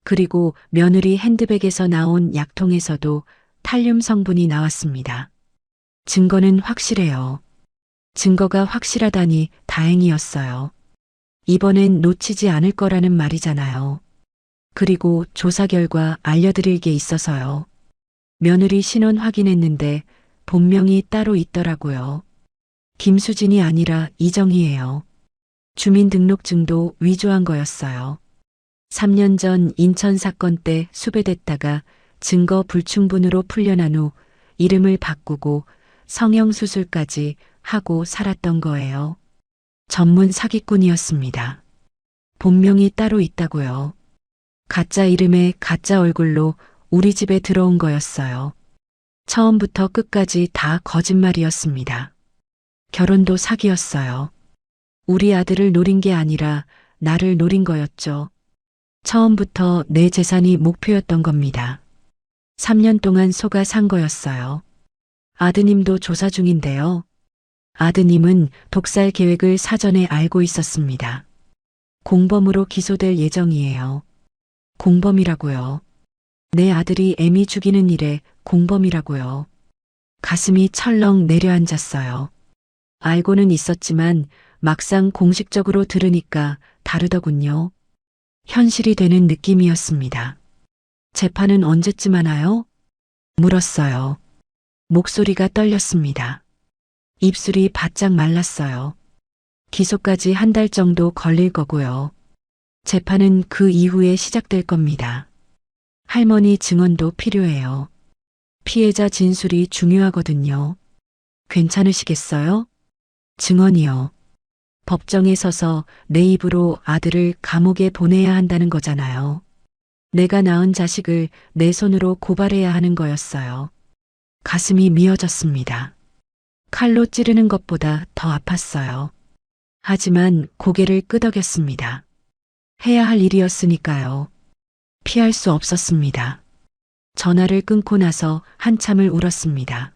그리고 며느리 핸드백에서 나온 약통에서도 탈륨 성분이 나왔습니다. 증거는 확실해요. 증거가 확실하다니 다행이었어요. 이번엔 놓치지 않을 거라는 말이잖아요. 그리고 조사 결과 알려드릴 게 있어서요. 며느리 신원 확인했는데 본명이 따로 있더라고요. 김수진이 아니라 이정희예요. 주민등록증도 위조한 거였어요. 3년 전 인천 사건 때 수배됐다가 증거 불충분으로 풀려난 후 이름을 바꾸고 성형수술까지 하고 살았던 거예요. 전문 사기꾼이었습니다. 본명이 따로 있다고요. 가짜 이름에 가짜 얼굴로 우리 집에 들어온 거였어요. 처음부터 끝까지 다 거짓말이었습니다. 결혼도 사기였어요. 우리 아들을 노린 게 아니라 나를 노린 거였죠. 처음부터 내 재산이 목표였던 겁니다. 3년 동안 속아 산 거였어요. 아드님도 조사 중인데요. 아드님은 독살 계획을 사전에 알고 있었습니다. 공범으로 기소될 예정이에요. 공범이라고요. 내 아들이 애미 죽이는 일에 공범이라고요. 가슴이 철렁 내려앉았어요. 알고는 있었지만 막상 공식적으로 들으니까 다르더군요. 현실이 되는 느낌이었습니다. 재판은 언제쯤 하나요? 물었어요. 목소리가 떨렸습니다. 입술이 바짝 말랐어요. 기소까지 한 달 정도 걸릴 거고요. 재판은 그 이후에 시작될 겁니다. 할머니 증언도 필요해요. 피해자 진술이 중요하거든요. 괜찮으시겠어요? 증언이요. 법정에 서서 내 입으로 아들을 감옥에 보내야 한다는 거잖아요. 내가 낳은 자식을 내 손으로 고발해야 하는 거였어요. 가슴이 미어졌습니다. 칼로 찌르는 것보다 더 아팠어요. 하지만 고개를 끄덕였습니다. 해야 할 일이었으니까요. 피할 수 없었습니다. 전화를 끊고 나서 한참을 울었습니다.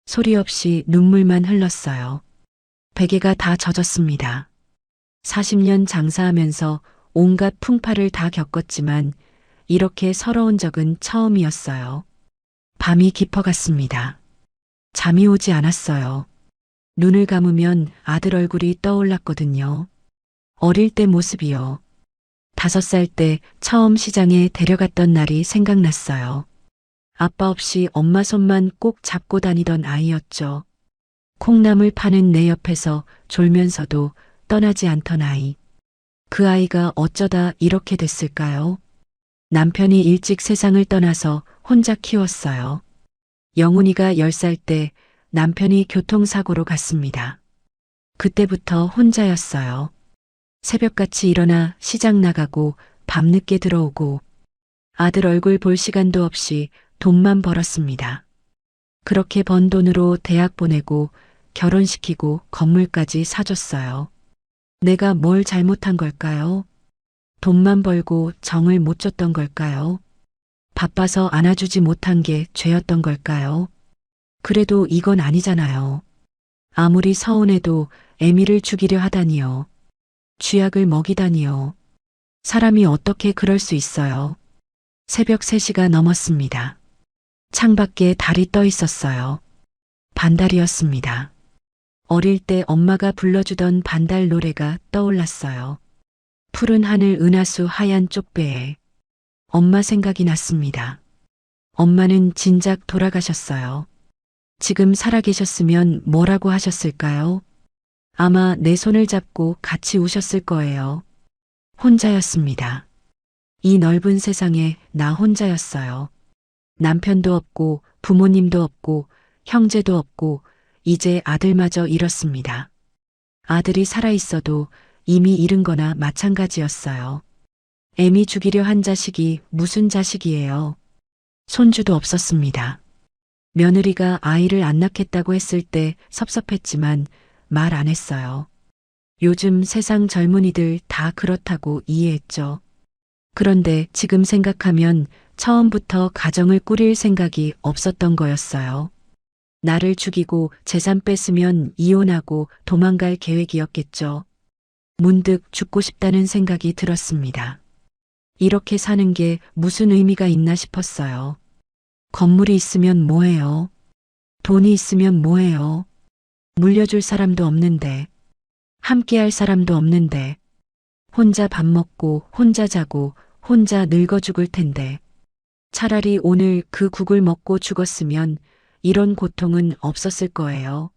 소리 없이 눈물만 흘렀어요. 베개가 다 젖었습니다. 40년 장사하면서 온갖 풍파를 다 겪었지만 이렇게 서러운 적은 처음이었어요. 밤이 깊어갔습니다. 잠이 오지 않았어요. 눈을 감으면 아들 얼굴이 떠올랐거든요. 어릴 때 모습이요. 5살 때 처음 시장에 데려갔던 날이 생각났어요. 아빠 없이 엄마 손만 꼭 잡고 다니던 아이였죠. 콩나물 파는 내 옆에서 졸면서도 떠나지 않던 아이. 그 아이가 어쩌다 이렇게 됐을까요? 남편이 일찍 세상을 떠나서 혼자 키웠어요. 영훈이가 10살 때 남편이 교통사고로 갔습니다. 그때부터 혼자였어요. 새벽같이 일어나 시장 나가고 밤늦게 들어오고 아들 얼굴 볼 시간도 없이 돈만 벌었습니다. 그렇게 번 돈으로 대학 보내고 결혼시키고 건물까지 사줬어요. 내가 뭘 잘못한 걸까요? 돈만 벌고 정을 못 줬던 걸까요? 바빠서 안아주지 못한 게 죄였던 걸까요? 그래도 이건 아니잖아요. 아무리 서운해도 애미를 죽이려 하다니요. 쥐약을 먹이다니요. 사람이 어떻게 그럴 수 있어요. 새벽 3시가 넘었습니다. 창밖에 달이 떠 있었어요. 반달이었습니다. 어릴 때 엄마가 불러주던 반달 노래가 떠올랐어요. 푸른 하늘 은하수 하얀 쪽배에 엄마 생각이 났습니다. 엄마는 진작 돌아가셨어요. 지금 살아계셨으면 뭐라고 하셨을까요? 아마 내 손을 잡고 같이 우셨을 거예요. 혼자였습니다. 이 넓은 세상에 나 혼자였어요. 남편도 없고 부모님도 없고 형제도 없고 이제 아들마저 잃었습니다. 아들이 살아있어도 이미 잃은 거나 마찬가지였어요. 애미 죽이려 한 자식이 무슨 자식이에요. 손주도 없었습니다. 며느리가 아이를 안 낳겠다고 했을 때 섭섭했지만 말 안 했어요. 요즘 세상 젊은이들 다 그렇다고 이해했죠. 그런데 지금 생각하면 처음부터 가정을 꾸릴 생각이 없었던 거였어요. 나를 죽이고 재산 뺏으면 이혼하고 도망갈 계획이었겠죠. 문득 죽고 싶다는 생각이 들었습니다. 이렇게 사는 게 무슨 의미가 있나 싶었어요. 건물이 있으면 뭐해요? 돈이 있으면 뭐해요? 물려줄 사람도 없는데, 함께 할 사람도 없는데, 혼자 밥 먹고 혼자 자고 혼자 늙어 죽을 텐데, 차라리 오늘 그 국을 먹고 죽었으면 이런 고통은 없었을 거예요.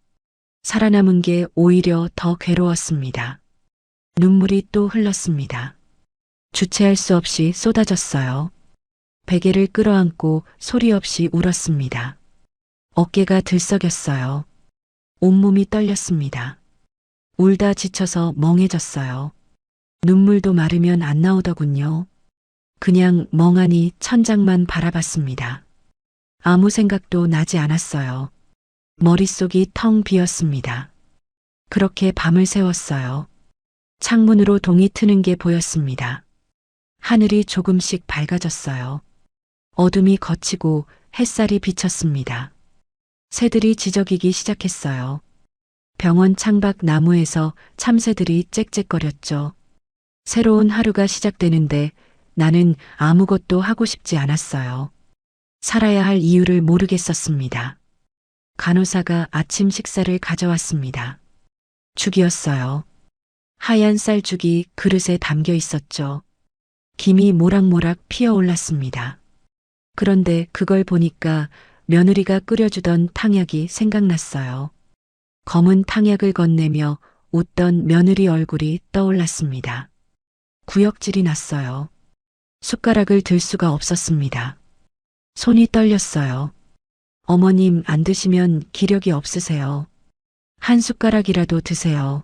살아남은 게 오히려 더 괴로웠습니다. 눈물이 또 흘렀습니다. 주체할 수 없이 쏟아졌어요. 베개를 끌어안고 소리 없이 울었습니다. 어깨가 들썩였어요. 온몸이 떨렸습니다. 울다 지쳐서 멍해졌어요. 눈물도 마르면 안 나오더군요. 그냥 멍하니 천장만 바라봤습니다. 아무 생각도 나지 않았어요. 머릿속이 텅 비었습니다. 그렇게 밤을 새웠어요. 창문으로 동이 트는 게 보였습니다. 하늘이 조금씩 밝아졌어요. 어둠이 걷히고 햇살이 비쳤습니다. 새들이 지저귀기 시작했어요. 병원 창밖 나무에서 참새들이 짹짹거렸죠. 새로운 하루가 시작되는데 나는 아무것도 하고 싶지 않았어요. 살아야 할 이유를 모르겠었습니다. 간호사가 아침 식사를 가져왔습니다. 죽이었어요. 하얀 쌀죽이 그릇에 담겨 있었죠. 김이 모락모락 피어올랐습니다. 그런데 그걸 보니까 며느리가 끓여주던 탕약이 생각났어요. 검은 탕약을 건네며 웃던 며느리 얼굴이 떠올랐습니다. 구역질이 났어요. 숟가락을 들 수가 없었습니다. 손이 떨렸어요. 어머님 안 드시면 기력이 없으세요. 한 숟가락이라도 드세요.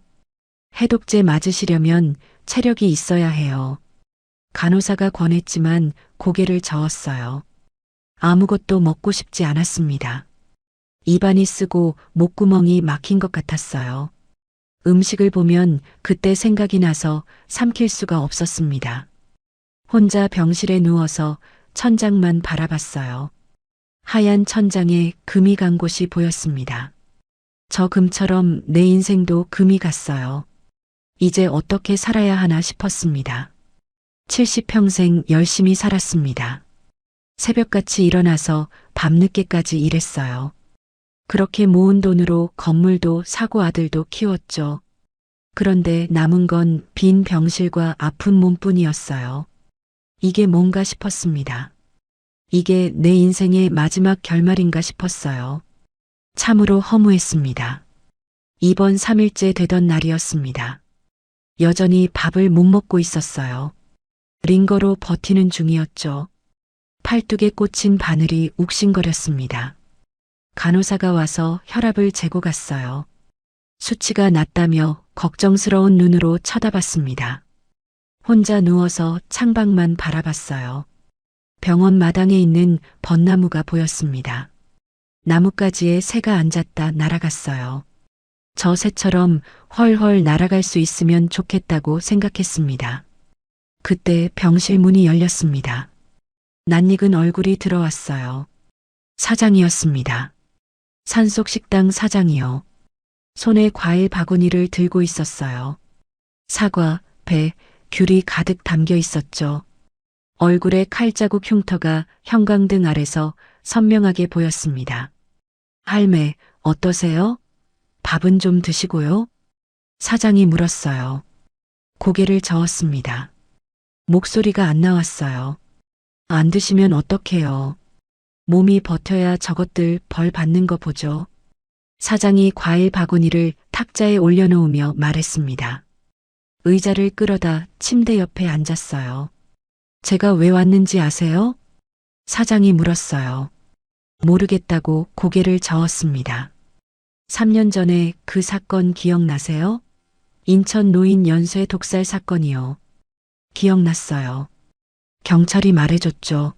해독제 맞으시려면 체력이 있어야 해요. 간호사가 권했지만 고개를 저었어요. 아무것도 먹고 싶지 않았습니다. 입안이 쓰고 목구멍이 막힌 것 같았어요. 음식을 보면 그때 생각이 나서 삼킬 수가 없었습니다. 혼자 병실에 누워서 천장만 바라봤어요. 하얀 천장에 금이 간 곳이 보였습니다. 저 금처럼 내 인생도 금이 갔어요. 이제 어떻게 살아야 하나 싶었습니다. 70평생 열심히 살았습니다. 새벽같이 일어나서 밤늦게까지 일했어요. 그렇게 모은 돈으로 건물도 사고 아들도 키웠죠. 그런데 남은 건 빈 병실과 아픈 몸뿐이었어요. 이게 뭔가 싶었습니다. 이게 내 인생의 마지막 결말인가 싶었어요. 참으로 허무했습니다. 입원 3일째 되던 날이었습니다. 여전히 밥을 못 먹고 있었어요. 링거로 버티는 중이었죠. 팔뚝에 꽂힌 바늘이 욱신거렸습니다. 간호사가 와서 혈압을 재고 갔어요. 수치가 낮다며 걱정스러운 눈으로 쳐다봤습니다. 혼자 누워서 창밖만 바라봤어요. 병원 마당에 있는 벚나무가 보였습니다. 나뭇가지에 새가 앉았다 날아갔어요. 저 새처럼 헐헐 날아갈 수 있으면 좋겠다고 생각했습니다. 그때 병실 문이 열렸습니다. 낯익은 얼굴이 들어왔어요. 사장이었습니다. 산속식당 사장이요. 손에 과일 바구니를 들고 있었어요. 사과, 배, 귤이 가득 담겨 있었죠. 얼굴에 칼자국 흉터가 형광등 아래서 선명하게 보였습니다. 할매, 어떠세요? 밥은 좀 드시고요? 사장이 물었어요. 고개를 저었습니다. 목소리가 안 나왔어요. 안 드시면 어떡해요. 몸이 버텨야 저것들 벌 받는 거 보죠. 사장이 과일 바구니를 탁자에 올려놓으며 말했습니다. 의자를 끌어다 침대 옆에 앉았어요. 제가 왜 왔는지 아세요? 사장이 물었어요. 모르겠다고 고개를 저었습니다. 3년 전에 그 사건 기억나세요? 인천 노인 연쇄 독살 사건이요. 기억났어요. 경찰이 말해줬죠.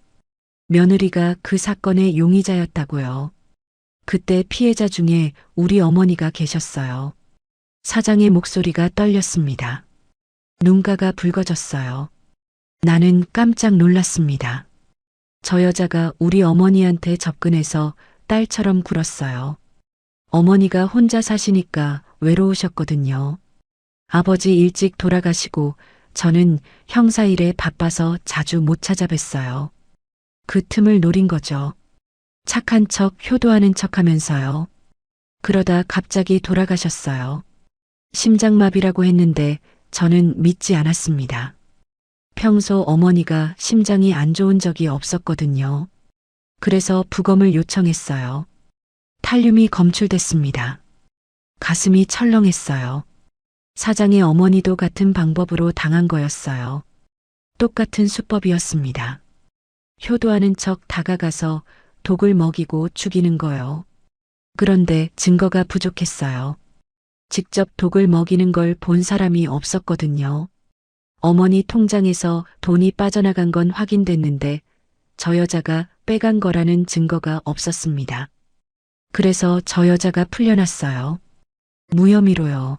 며느리가 그 사건의 용의자였다고요. 그때 피해자 중에 우리 어머니가 계셨어요. 사장의 목소리가 떨렸습니다. 눈가가 붉어졌어요. 나는 깜짝 놀랐습니다. 저 여자가 우리 어머니한테 접근해서 딸처럼 굴었어요. 어머니가 혼자 사시니까 외로우셨거든요. 아버지 일찍 돌아가시고 저는 형사일에 바빠서 자주 못 찾아뵀어요. 그 틈을 노린 거죠. 착한 척, 효도하는 척 하면서요. 그러다 갑자기 돌아가셨어요. 심장마비라고 했는데 저는 믿지 않았습니다. 평소 어머니가 심장이 안 좋은 적이 없었거든요. 그래서 부검을 요청했어요. 탈륨이 검출됐습니다. 가슴이 철렁했어요. 사장의 어머니도 같은 방법으로 당한 거였어요. 똑같은 수법이었습니다. 효도하는 척 다가가서 독을 먹이고 죽이는 거요. 그런데 증거가 부족했어요. 직접 독을 먹이는 걸 본 사람이 없었거든요. 어머니 통장에서 돈이 빠져나간 건 확인됐는데 저 여자가 빼간 거라는 증거가 없었습니다. 그래서 저 여자가 풀려났어요. 무혐의로요.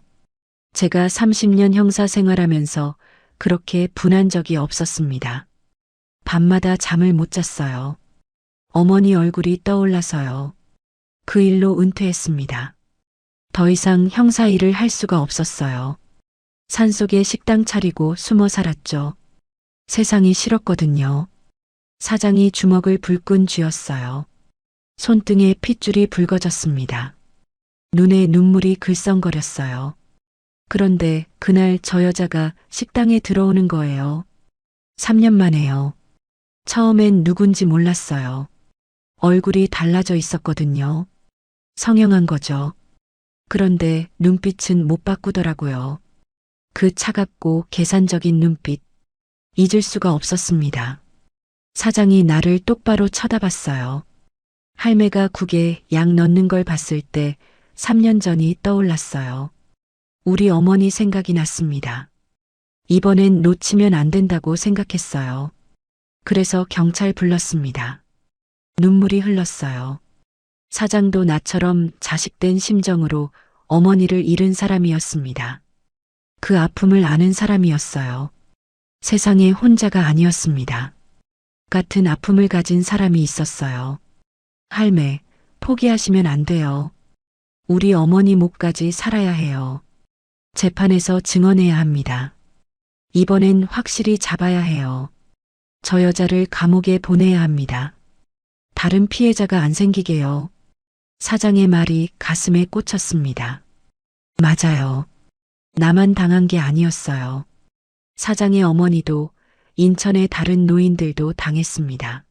제가 30년 형사 생활하면서 그렇게 분한 적이 없었습니다. 밤마다 잠을 못 잤어요. 어머니 얼굴이 떠올라서요. 그 일로 은퇴했습니다. 더 이상 형사 일을 할 수가 없었어요. 산속에 식당 차리고 숨어 살았죠. 세상이 싫었거든요. 사장이 주먹을 불끈 쥐었어요. 손등에 핏줄이 붉어졌습니다. 눈에 눈물이 글썽거렸어요. 그런데 그날 저 여자가 식당에 들어오는 거예요. 3년 만에요. 처음엔 누군지 몰랐어요. 얼굴이 달라져 있었거든요. 성형한 거죠. 그런데 눈빛은 못 바꾸더라고요. 그 차갑고 계산적인 눈빛. 잊을 수가 없었습니다. 사장이 나를 똑바로 쳐다봤어요. 할매가 국에 약 넣는 걸 봤을 때 3년 전이 떠올랐어요. 우리 어머니 생각이 났습니다. 이번엔 놓치면 안 된다고 생각했어요. 그래서 경찰 불렀습니다. 눈물이 흘렀어요. 사장도 나처럼 자식된 심정으로 어머니를 잃은 사람이었습니다. 그 아픔을 아는 사람이었어요. 세상에 혼자가 아니었습니다. 같은 아픔을 가진 사람이 있었어요. 할매, 포기하시면 안 돼요. 우리 어머니 목까지 살아야 해요. 재판에서 증언해야 합니다. 이번엔 확실히 잡아야 해요. 저 여자를 감옥에 보내야 합니다. 다른 피해자가 안 생기게요. 사장의 말이 가슴에 꽂혔습니다. 맞아요. 나만 당한 게 아니었어요. 사장의 어머니도 인천의 다른 노인들도 당했습니다.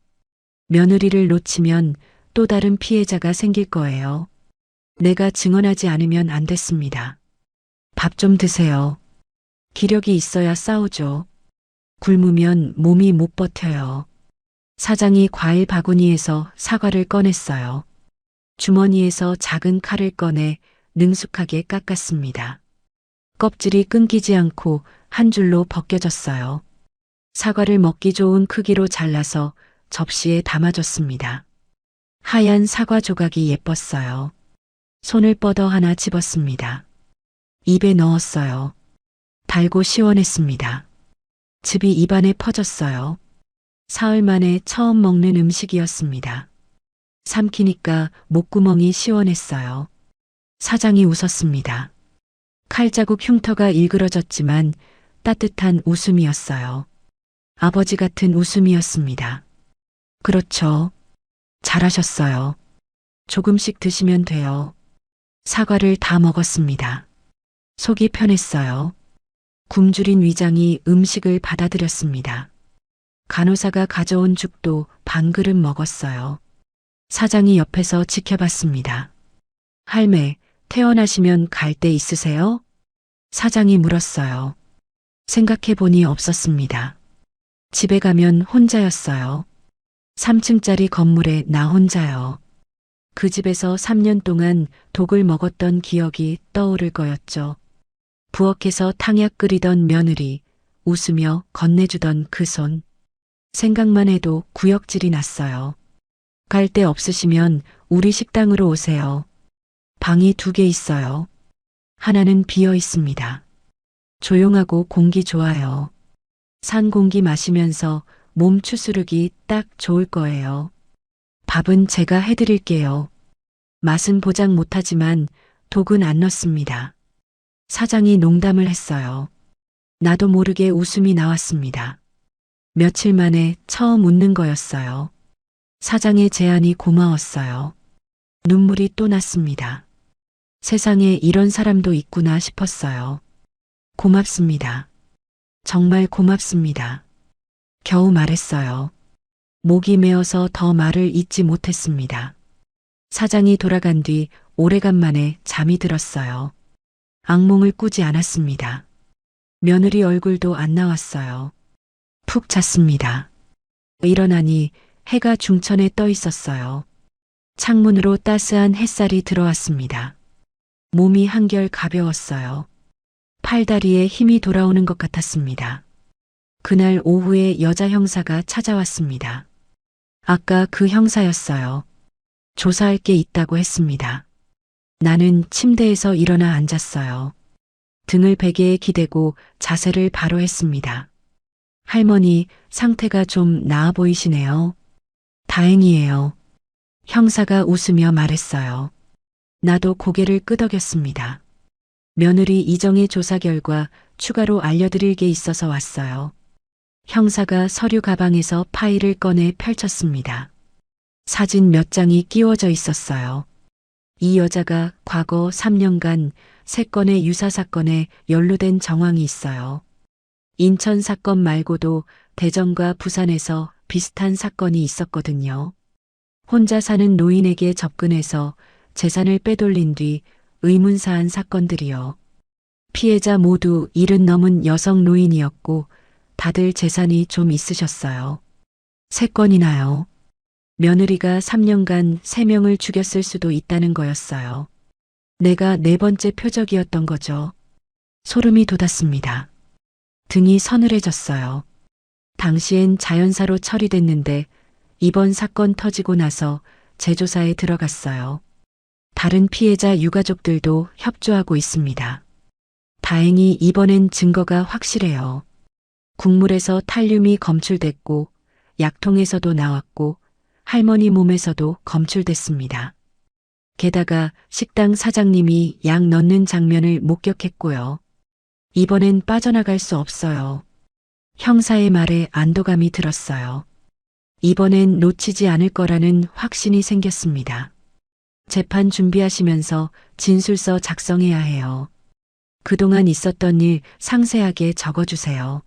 며느리를 놓치면 또 다른 피해자가 생길 거예요. 내가 증언하지 않으면 안 됐습니다. 밥 좀 드세요. 기력이 있어야 싸우죠. 굶으면 몸이 못 버텨요. 사장이 과일 바구니에서 사과를 꺼냈어요. 주머니에서 작은 칼을 꺼내 능숙하게 깎았습니다. 껍질이 끊기지 않고 한 줄로 벗겨졌어요. 사과를 먹기 좋은 크기로 잘라서 접시에 담아줬습니다. 하얀 사과 조각이 예뻤어요. 손을 뻗어 하나 집었습니다. 입에 넣었어요. 달고 시원했습니다. 즙이 입안에 퍼졌어요. 사흘 만에 처음 먹는 음식이었습니다. 삼키니까 목구멍이 시원했어요. 사장이 웃었습니다. 칼자국 흉터가 일그러졌지만 따뜻한 웃음이었어요. 아버지 같은 웃음이었습니다. 그렇죠. 잘하셨어요. 조금씩 드시면 돼요. 사과를 다 먹었습니다. 속이 편했어요. 굶주린 위장이 음식을 받아들였습니다. 간호사가 가져온 죽도 반 그릇 먹었어요. 사장이 옆에서 지켜봤습니다. 할매, 퇴원하시면 갈 데 있으세요? 사장이 물었어요. 생각해보니 없었습니다. 집에 가면 혼자였어요. 3층짜리 건물에 나 혼자요. 그 집에서 3년 동안 독을 먹었던 기억이 떠오를 거였죠. 부엌에서 탕약 끓이던 며느리, 웃으며 건네주던 그 손. 생각만 해도 구역질이 났어요. 갈 데 없으시면 우리 식당으로 오세요. 방이 2개 있어요. 하나는 비어 있습니다. 조용하고 공기 좋아요. 산 공기 마시면서 몸 추스르기 딱 좋을 거예요. 밥은 제가 해드릴게요. 맛은 보장 못하지만 독은 안 넣습니다. 사장이 농담을 했어요. 나도 모르게 웃음이 나왔습니다. 며칠 만에 처음 웃는 거였어요. 사장의 제안이 고마웠어요. 눈물이 또 났습니다. 세상에 이런 사람도 있구나 싶었어요. 고맙습니다. 정말 고맙습니다. 겨우 말했어요. 목이 메어서 더 말을 잇지 못했습니다. 사장이 돌아간 뒤 오래간만에 잠이 들었어요. 악몽을 꾸지 않았습니다. 며느리 얼굴도 안 나왔어요. 푹 잤습니다. 일어나니 해가 중천에 떠 있었어요. 창문으로 따스한 햇살이 들어왔습니다. 몸이 한결 가벼웠어요. 팔다리에 힘이 돌아오는 것 같았습니다. 그날 오후에 여자 형사가 찾아왔습니다. 아까 그 형사였어요. 조사할 게 있다고 했습니다. 나는 침대에서 일어나 앉았어요. 등을 베개에 기대고 자세를 바로 했습니다. 할머니, 상태가 좀 나아 보이시네요. 다행이에요. 형사가 웃으며 말했어요. 나도 고개를 끄덕였습니다. 며느리 이정의 조사 결과 추가로 알려드릴 게 있어서 왔어요. 형사가 서류 가방에서 파일을 꺼내 펼쳤습니다. 사진 몇 장이 끼워져 있었어요. 이 여자가 과거 3년간 3건의 유사 사건에 연루된 정황이 있어요. 인천 사건 말고도 대전과 부산에서 비슷한 사건이 있었거든요. 혼자 사는 노인에게 접근해서 재산을 빼돌린 뒤 의문사한 사건들이요. 피해자 모두 70 넘은 여성 노인이었고 다들 재산이 좀 있으셨어요. 3건이나요. 며느리가 3년간 3명을 죽였을 수도 있다는 거였어요. 내가 4번째 표적이었던 거죠. 소름이 돋았습니다. 등이 서늘해졌어요. 당시엔 자연사로 처리됐는데 이번 사건 터지고 나서 재조사에 들어갔어요. 다른 피해자 유가족들도 협조하고 있습니다. 다행히 이번엔 증거가 확실해요. 국물에서 탈륨이 검출됐고 약통에서도 나왔고 할머니 몸에서도 검출됐습니다. 게다가 식당 사장님이 약 넣는 장면을 목격했고요. 이번엔 빠져나갈 수 없어요. 형사의 말에 안도감이 들었어요. 이번엔 놓치지 않을 거라는 확신이 생겼습니다. 재판 준비하시면서 진술서 작성해야 해요. 그동안 있었던 일 상세하게 적어주세요.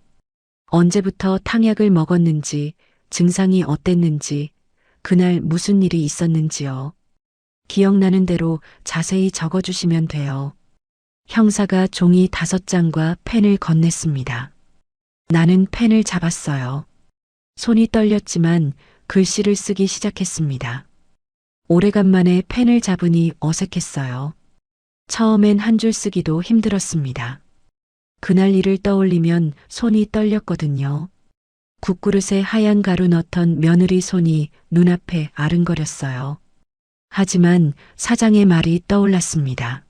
언제부터 탕약을 먹었는지, 증상이 어땠는지, 그날 무슨 일이 있었는지요. 기억나는 대로 자세히 적어주시면 돼요. 형사가 종이 5장과 펜을 건넸습니다. 나는 펜을 잡았어요. 손이 떨렸지만 글씨를 쓰기 시작했습니다. 오래간만에 펜을 잡으니 어색했어요. 처음엔 한 줄 쓰기도 힘들었습니다. 그날 일을 떠올리면 손이 떨렸거든요. 국그릇에 하얀 가루 넣던 며느리 손이 눈앞에 아른거렸어요. 하지만 사장의 말이 떠올랐습니다.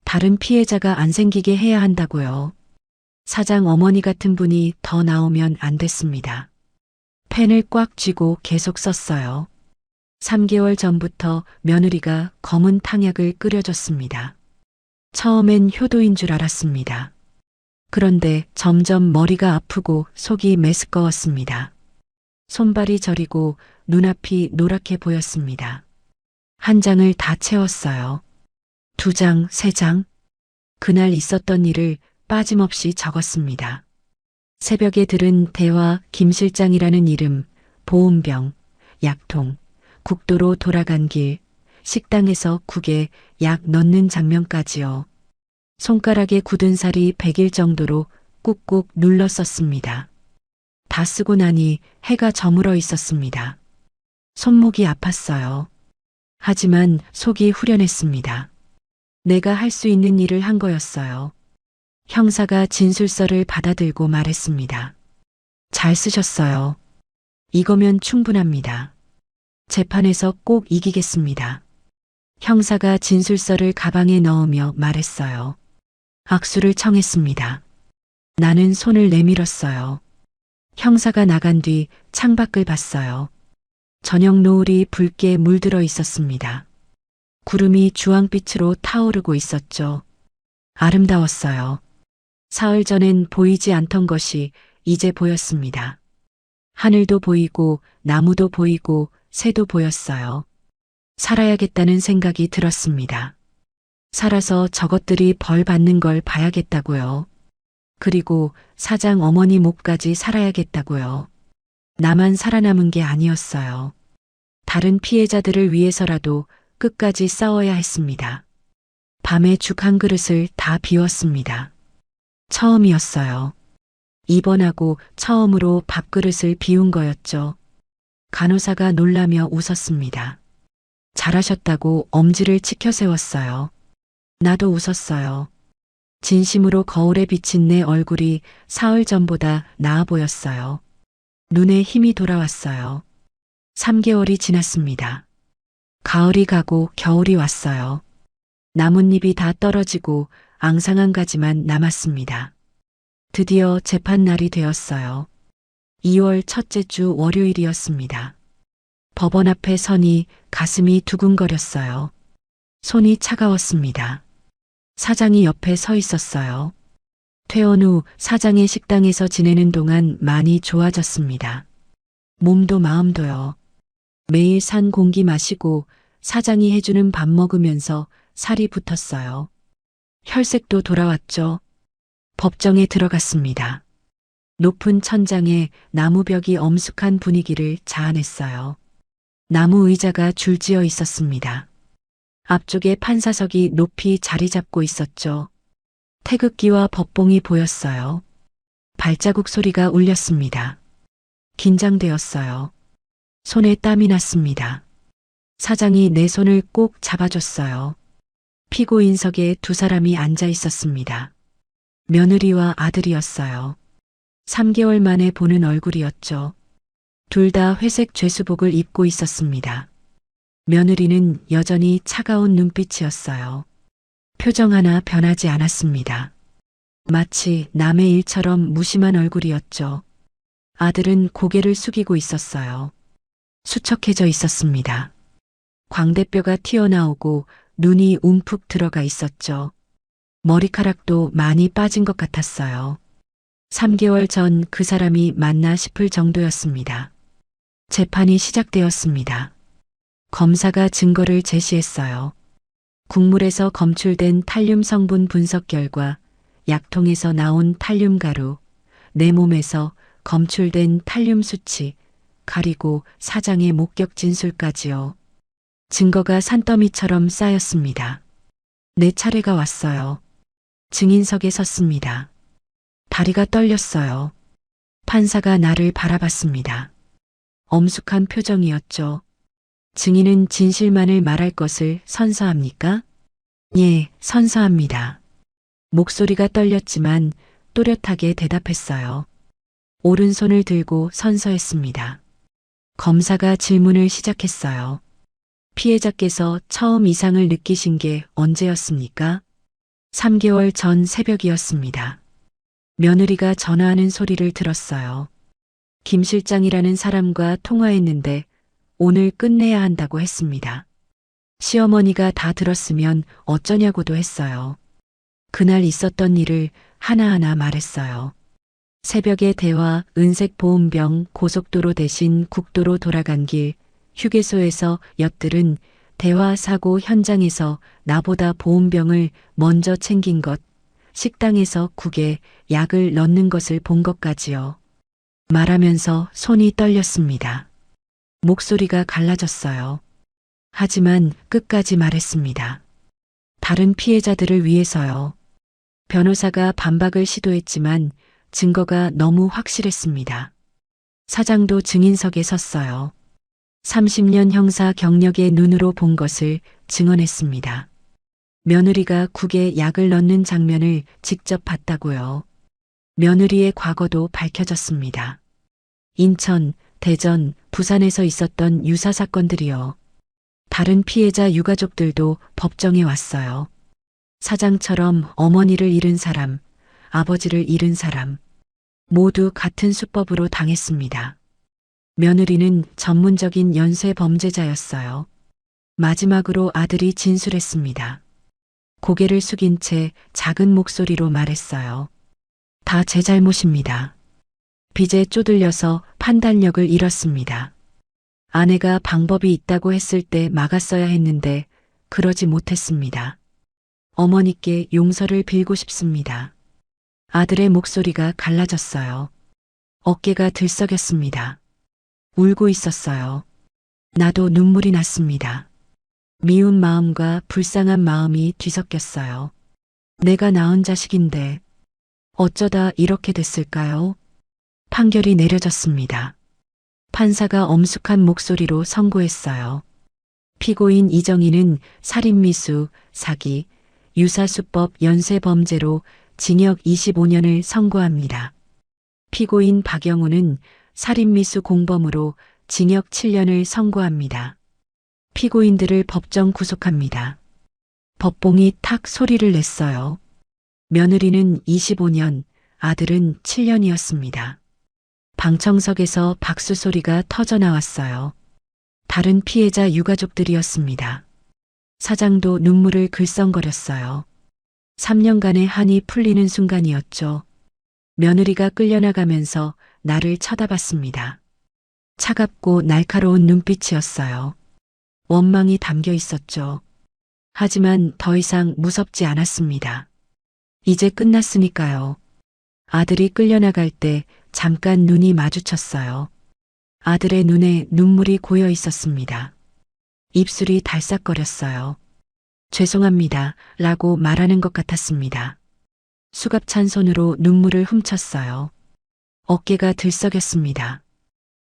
다른 피해자가 안 생기게 해야 한다고요. 사장 어머니 같은 분이 더 나오면 안 됐습니다. 펜을 꽉 쥐고 계속 썼어요. 3개월 전부터 며느리가 검은 탕약을 끓여줬습니다. 처음엔 효도인 줄 알았습니다. 그런데 점점 머리가 아프고 속이 메스꺼웠습니다. 손발이 저리고 눈앞이 노랗게 보였습니다. 한 장을 다 채웠어요. 2장, 3장. 그날 있었던 일을 빠짐없이 적었습니다. 새벽에 들은 대화 김 실장이라는 이름, 보온병, 약통, 국도로 돌아간 길, 식당에서 국에 약 넣는 장면까지요. 손가락에 굳은 살이 베길 정도로 꾹꾹 눌러 썼습니다. 다 쓰고 나니 해가 저물어 있었습니다. 손목이 아팠어요. 하지만 속이 후련했습니다. 내가 할 수 있는 일을 한 거였어요. 형사가 진술서를 받아들고 말했습니다. 잘 쓰셨어요. 이거면 충분합니다. 재판에서 꼭 이기겠습니다. 형사가 진술서를 가방에 넣으며 말했어요. 악수를 청했습니다. 나는 손을 내밀었어요. 형사가 나간 뒤 창밖을 봤어요. 저녁 노을이 붉게 물들어 있었습니다. 구름이 주황빛으로 타오르고 있었죠. 아름다웠어요. 사흘 전엔 보이지 않던 것이 이제 보였습니다. 하늘도 보이고 나무도 보이고 새도 보였어요. 살아야겠다는 생각이 들었습니다. 살아서 저것들이 벌 받는 걸 봐야겠다고요. 그리고 사장 어머니 목까지 살아야겠다고요. 나만 살아남은 게 아니었어요. 다른 피해자들을 위해서라도 끝까지 싸워야 했습니다. 밤에 죽 한 그릇을 다 비웠습니다. 처음이었어요. 입원하고 처음으로 밥그릇을 비운 거였죠. 간호사가 놀라며 웃었습니다. 잘하셨다고 엄지를 치켜 세웠어요. 나도 웃었어요. 진심으로 거울에 비친 내 얼굴이 사흘 전보다 나아 보였어요. 눈에 힘이 돌아왔어요. 3개월이 지났습니다. 가을이 가고 겨울이 왔어요. 나뭇잎이 다 떨어지고 앙상한 가지만 남았습니다. 드디어 재판 날이 되었어요. 2월 첫째 주 월요일이었습니다. 법원 앞에 서니 가슴이 두근거렸어요. 손이 차가웠습니다. 사장이 옆에 서 있었어요. 퇴원 후 사장의 식당에서 지내는 동안 많이 좋아졌습니다. 몸도 마음도요. 매일 산 공기 마시고 사장이 해주는 밥 먹으면서 살이 붙었어요. 혈색도 돌아왔죠. 법정에 들어갔습니다. 높은 천장에 나무벽이 엄숙한 분위기를 자아냈어요. 나무 의자가 줄지어 있었습니다. 앞쪽에 판사석이 높이 자리 잡고 있었죠. 태극기와 법봉이 보였어요. 발자국 소리가 울렸습니다. 긴장되었어요. 손에 땀이 났습니다. 사장이 내 손을 꼭 잡아줬어요. 피고인석에 두 사람이 앉아 있었습니다. 며느리와 아들이었어요. 3개월 만에 보는 얼굴이었죠. 둘 다 회색 죄수복을 입고 있었습니다. 며느리는 여전히 차가운 눈빛이었어요. 표정 하나 변하지 않았습니다. 마치 남의 일처럼 무심한 얼굴이었죠. 아들은 고개를 숙이고 있었어요. 수척해져 있었습니다. 광대뼈가 튀어나오고 눈이 움푹 들어가 있었죠. 머리카락도 많이 빠진 것 같았어요. 3개월 전 그 사람이 맞나 싶을 정도였습니다. 재판이 시작되었습니다. 검사가 증거를 제시했어요. 국물에서 검출된 탈륨 성분 분석 결과, 약통에서 나온 탈륨 가루, 내 몸에서 검출된 탈륨 수치, 그리고 사장의 목격 진술까지요. 증거가 산더미처럼 쌓였습니다. 내 차례가 왔어요. 증인석에 섰습니다. 다리가 떨렸어요. 판사가 나를 바라봤습니다. 엄숙한 표정이었죠. 증인은 진실만을 말할 것을 선서합니까? 예, 선서합니다. 목소리가 떨렸지만 또렷하게 대답했어요. 오른손을 들고 선서했습니다. 검사가 질문을 시작했어요. 피해자께서 처음 이상을 느끼신 게 언제였습니까? 3개월 전 새벽이었습니다. 며느리가 전화하는 소리를 들었어요. 김 실장이라는 사람과 통화했는데 오늘 끝내야 한다고 했습니다. 시어머니가 다 들었으면 어쩌냐고도 했어요. 그날 있었던 일을 하나하나 말했어요. 새벽의 대화, 은색 보온병, 고속도로 대신 국도로 돌아간 길, 휴게소에서 엿들은 대화 사고 현장에서 나보다 보온병을 먼저 챙긴 것, 식당에서 국에 약을 넣는 것을 본 것까지요. 말하면서 손이 떨렸습니다. 목소리가 갈라졌어요. 하지만 끝까지 말했습니다. 다른 피해자들을 위해서요. 변호사가 반박을 시도했지만 증거가 너무 확실했습니다. 사장도 증인석에 섰어요. 30년 형사 경력의 눈으로 본 것을 증언했습니다. 며느리가 국에 약을 넣는 장면을 직접 봤다고요. 며느리의 과거도 밝혀졌습니다. 인천, 대전, 부산에서 있었던 유사 사건들이요. 다른 피해자 유가족들도 법정에 왔어요. 사장처럼 어머니를 잃은 사람, 아버지를 잃은 사람, 모두 같은 수법으로 당했습니다. 며느리는 전문적인 연쇄 범죄자였어요. 마지막으로 아들이 진술했습니다. 고개를 숙인 채 작은 목소리로 말했어요. 다 제 잘못입니다. 빚에 쪼들려서 판단력을 잃었습니다. 아내가 방법이 있다고 했을 때 막았어야 했는데 그러지 못했습니다. 어머니께 용서를 빌고 싶습니다. 아들의 목소리가 갈라졌어요. 어깨가 들썩였습니다. 울고 있었어요. 나도 눈물이 났습니다. 미운 마음과 불쌍한 마음이 뒤섞였어요. 내가 낳은 자식인데 어쩌다 이렇게 됐을까요? 판결이 내려졌습니다. 판사가 엄숙한 목소리로 선고했어요. 피고인 이정희는 살인미수, 사기, 유사수법 연쇄범죄로 징역 25년을 선고합니다. 피고인 박영우는 살인미수 공범으로 징역 7년을 선고합니다. 피고인들을 법정 구속합니다. 법봉이 탁 소리를 냈어요. 며느리는 25년, 아들은 7년이었습니다. 방청석에서 박수 소리가 터져 나왔어요. 다른 피해자 유가족들이었습니다. 사장도 눈물을 글썽거렸어요. 3년간의 한이 풀리는 순간이었죠. 며느리가 끌려나가면서 나를 쳐다봤습니다. 차갑고 날카로운 눈빛이었어요. 원망이 담겨 있었죠. 하지만 더 이상 무섭지 않았습니다. 이제 끝났으니까요. 아들이 끌려나갈 때 잠깐 눈이 마주쳤어요. 아들의 눈에 눈물이 고여 있었습니다. 입술이 달싹거렸어요. 죄송합니다. 라고 말하는 것 같았습니다. 수갑찬 손으로 눈물을 훔쳤어요. 어깨가 들썩였습니다.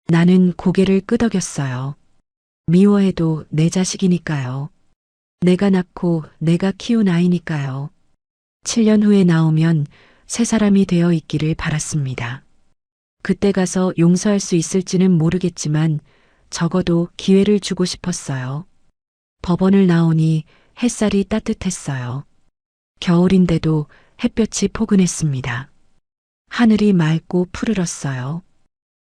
나는 고개를 끄덕였어요. 미워해도 내 자식이니까요. 내가 낳고 내가 키운 아이니까요. 7년 후에 나오면 새 사람이 되어 있기를 바랐습니다. 그때 가서 용서할 수 있을지는 모르겠지만 적어도 기회를 주고 싶었어요. 법원을 나오니 햇살이 따뜻했어요. 겨울인데도 햇볕이 포근했습니다. 하늘이 맑고 푸르렀어요.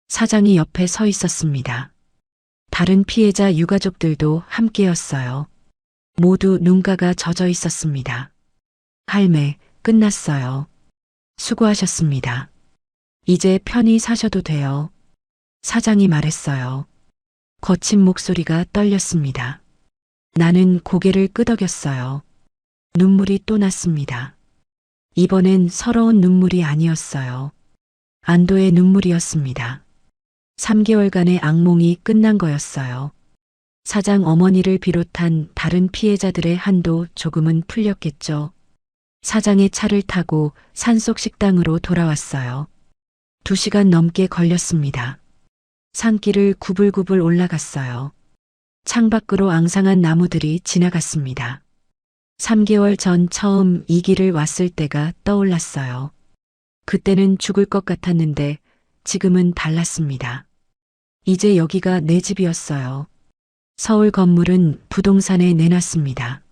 사장이 옆에 서 있었습니다. 다른 피해자 유가족들도 함께였어요. 모두 눈가가 젖어 있었습니다. 할매, 끝났어요. 수고하셨습니다. 이제 편히 사셔도 돼요. 사장이 말했어요. 거친 목소리가 떨렸습니다. 나는 고개를 끄덕였어요. 눈물이 또 났습니다. 이번엔 서러운 눈물이 아니었어요. 안도의 눈물이었습니다. 3개월간의 악몽이 끝난 거였어요. 사장 어머니를 비롯한 다른 피해자들의 한도 조금은 풀렸겠죠. 사장의 차를 타고 산속 식당으로 돌아왔어요. 2시간 넘게 걸렸습니다. 산길을 구불구불 올라갔어요. 창밖으로 앙상한 나무들이 지나갔습니다. 3개월 전 처음 이 길을 왔을 때가 떠올랐어요. 그때는 죽을 것 같았는데 지금은 달랐습니다. 이제 여기가 내 집이었어요. 서울 건물은 부동산에 내놨습니다.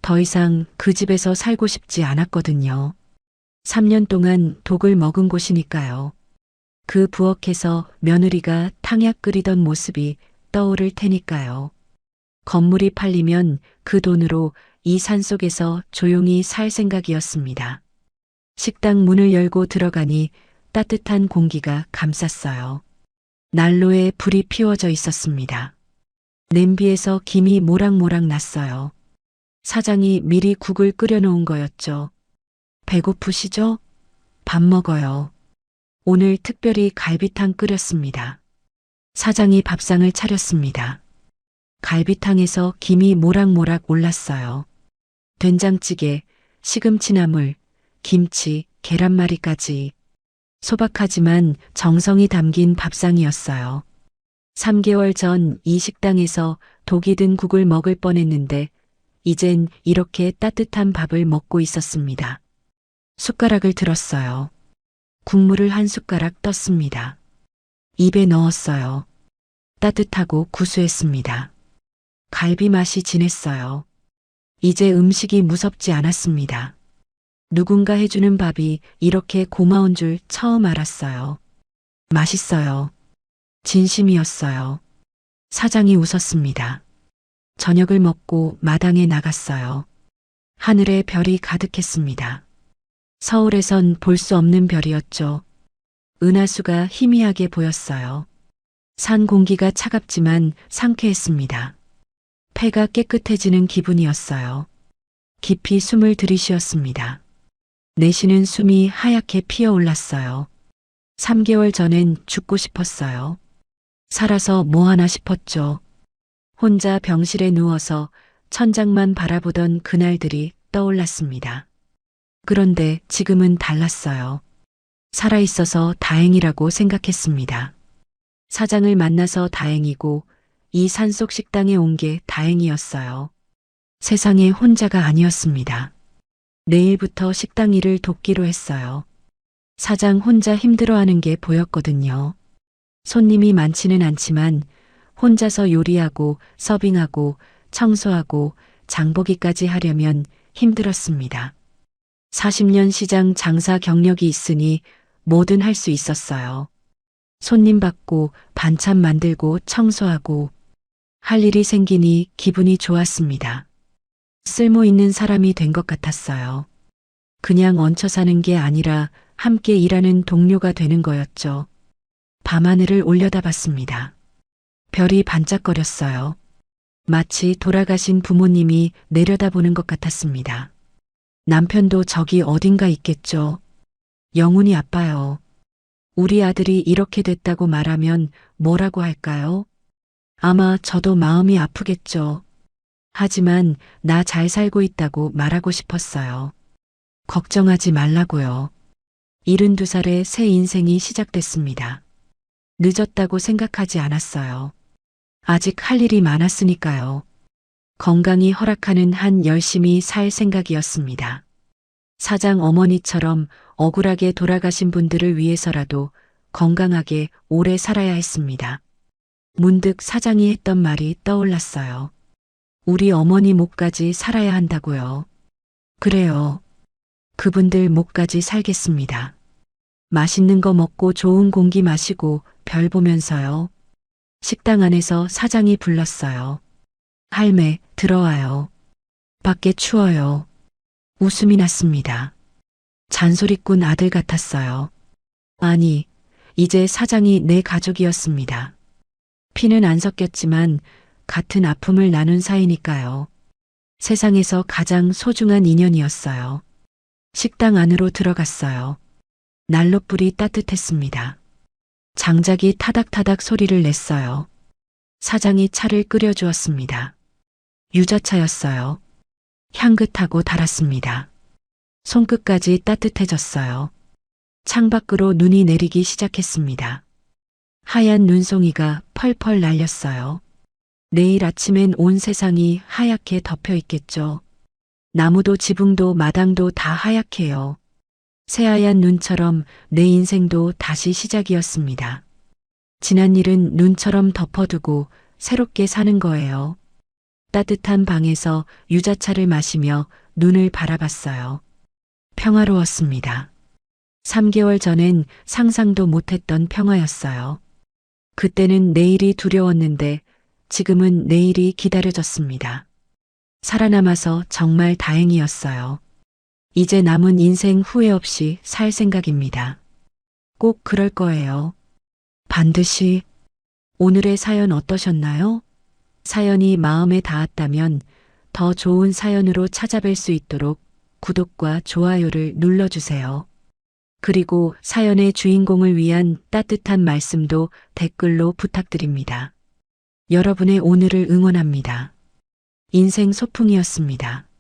더 이상 그 집에서 살고 싶지 않았거든요. 3년 동안 독을 먹은 곳이니까요. 그 부엌에서 며느리가 탕약 끓이던 모습이 떠오를 테니까요. 건물이 팔리면 그 돈으로 이 산속에서 조용히 살 생각이었습니다. 식당 문을 열고 들어가니 따뜻한 공기가 감쌌어요. 난로에 불이 피워져 있었습니다. 냄비에서 김이 모락모락 났어요. 사장이 미리 국을 끓여놓은 거였죠. 배고프시죠? 밥 먹어요. 오늘 특별히 갈비탕 끓였습니다. 사장이 밥상을 차렸습니다. 갈비탕에서 김이 모락모락 올랐어요. 된장찌개, 시금치나물, 김치, 계란말이까지. 소박하지만 정성이 담긴 밥상이었어요. 3개월 전 이 식당에서 독이 든 국을 먹을 뻔했는데 이젠 이렇게 따뜻한 밥을 먹고 있었습니다. 숟가락을 들었어요. 국물을 한 숟가락 떴습니다. 입에 넣었어요. 따뜻하고 구수했습니다. 갈비 맛이 진했어요. 이제 음식이 무섭지 않았습니다. 누군가 해주는 밥이 이렇게 고마운 줄 처음 알았어요. 맛있어요. 진심이었어요. 사장이 웃었습니다. 저녁을 먹고 마당에 나갔어요. 하늘에 별이 가득했습니다. 서울에선 볼 수 없는 별이었죠. 은하수가 희미하게 보였어요. 산 공기가 차갑지만 상쾌했습니다. 폐가 깨끗해지는 기분이었어요. 깊이 숨을 들이쉬었습니다. 내쉬는 숨이 하얗게 피어올랐어요. 3개월 전엔 죽고 싶었어요. 살아서 뭐 하나 싶었죠. 혼자 병실에 누워서 천장만 바라보던 그날들이 떠올랐습니다. 그런데 지금은 달랐어요. 살아있어서 다행이라고 생각했습니다. 사장을 만나서 다행이고 이 산속 식당에 온 게 다행이었어요. 세상에 혼자가 아니었습니다. 내일부터 식당 일을 돕기로 했어요. 사장 혼자 힘들어하는 게 보였거든요. 손님이 많지는 않지만 혼자서 요리하고 서빙하고 청소하고 장보기까지 하려면 힘들었습니다. 40년 시장 장사 경력이 있으니 뭐든 할 수 있었어요. 손님 받고 반찬 만들고 청소하고 할 일이 생기니 기분이 좋았습니다. 쓸모 있는 사람이 된 것 같았어요. 그냥 얹혀 사는 게 아니라 함께 일하는 동료가 되는 거였죠. 밤하늘을 올려다봤습니다. 별이 반짝거렸어요. 마치 돌아가신 부모님이 내려다보는 것 같았습니다. 남편도 저기 어딘가 있겠죠. 영훈이 아빠요. 우리 아들이 이렇게 됐다고 말하면 뭐라고 할까요? 아마 저도 마음이 아프겠죠. 하지만 나 잘 살고 있다고 말하고 싶었어요. 걱정하지 말라고요. 72살의 새 인생이 시작됐습니다. 늦었다고 생각하지 않았어요. 아직 할 일이 많았으니까요. 건강이 허락하는 한 열심히 살 생각이었습니다. 사장 어머니처럼 억울하게 돌아가신 분들을 위해서라도 건강하게 오래 살아야 했습니다. 문득 사장이 했던 말이 떠올랐어요. 우리 어머니 목까지 살아야 한다고요. 그래요. 그분들 목까지 살겠습니다. 맛있는 거 먹고 좋은 공기 마시고 별 보면서요. 식당 안에서 사장이 불렀어요. 할매, 들어와요. 밖에 추워요. 웃음이 났습니다. 잔소리꾼 아들 같았어요. 아니, 이제 사장이 내 가족이었습니다. 피는 안 섞였지만 같은 아픔을 나눈 사이니까요. 세상에서 가장 소중한 인연이었어요. 식당 안으로 들어갔어요. 난로불이 따뜻했습니다. 장작이 타닥타닥 소리를 냈어요. 사장이 차를 끓여주었습니다. 유자차였어요. 향긋하고 달았습니다. 손끝까지 따뜻해졌어요. 창밖으로 눈이 내리기 시작했습니다. 하얀 눈송이가 펄펄 날렸어요. 내일 아침엔 온 세상이 하얗게 덮여 있겠죠. 나무도 지붕도 마당도 다 하얗게요. 새하얀 눈처럼 내 인생도 다시 시작이었습니다. 지난 일은 눈처럼 덮어두고 새롭게 사는 거예요. 따뜻한 방에서 유자차를 마시며 눈을 바라봤어요. 평화로웠습니다. 3개월 전엔 상상도 못했던 평화였어요. 그때는 내일이 두려웠는데 지금은 내일이 기다려졌습니다. 살아남아서 정말 다행이었어요. 이제 남은 인생 후회 없이 살 생각입니다. 꼭 그럴 거예요. 반드시. 오늘의 사연 어떠셨나요? 사연이 마음에 닿았다면 더 좋은 사연으로 찾아뵐 수 있도록 구독과 좋아요를 눌러주세요. 그리고 사연의 주인공을 위한 따뜻한 말씀도 댓글로 부탁드립니다. 여러분의 오늘을 응원합니다. 인생 소풍이었습니다.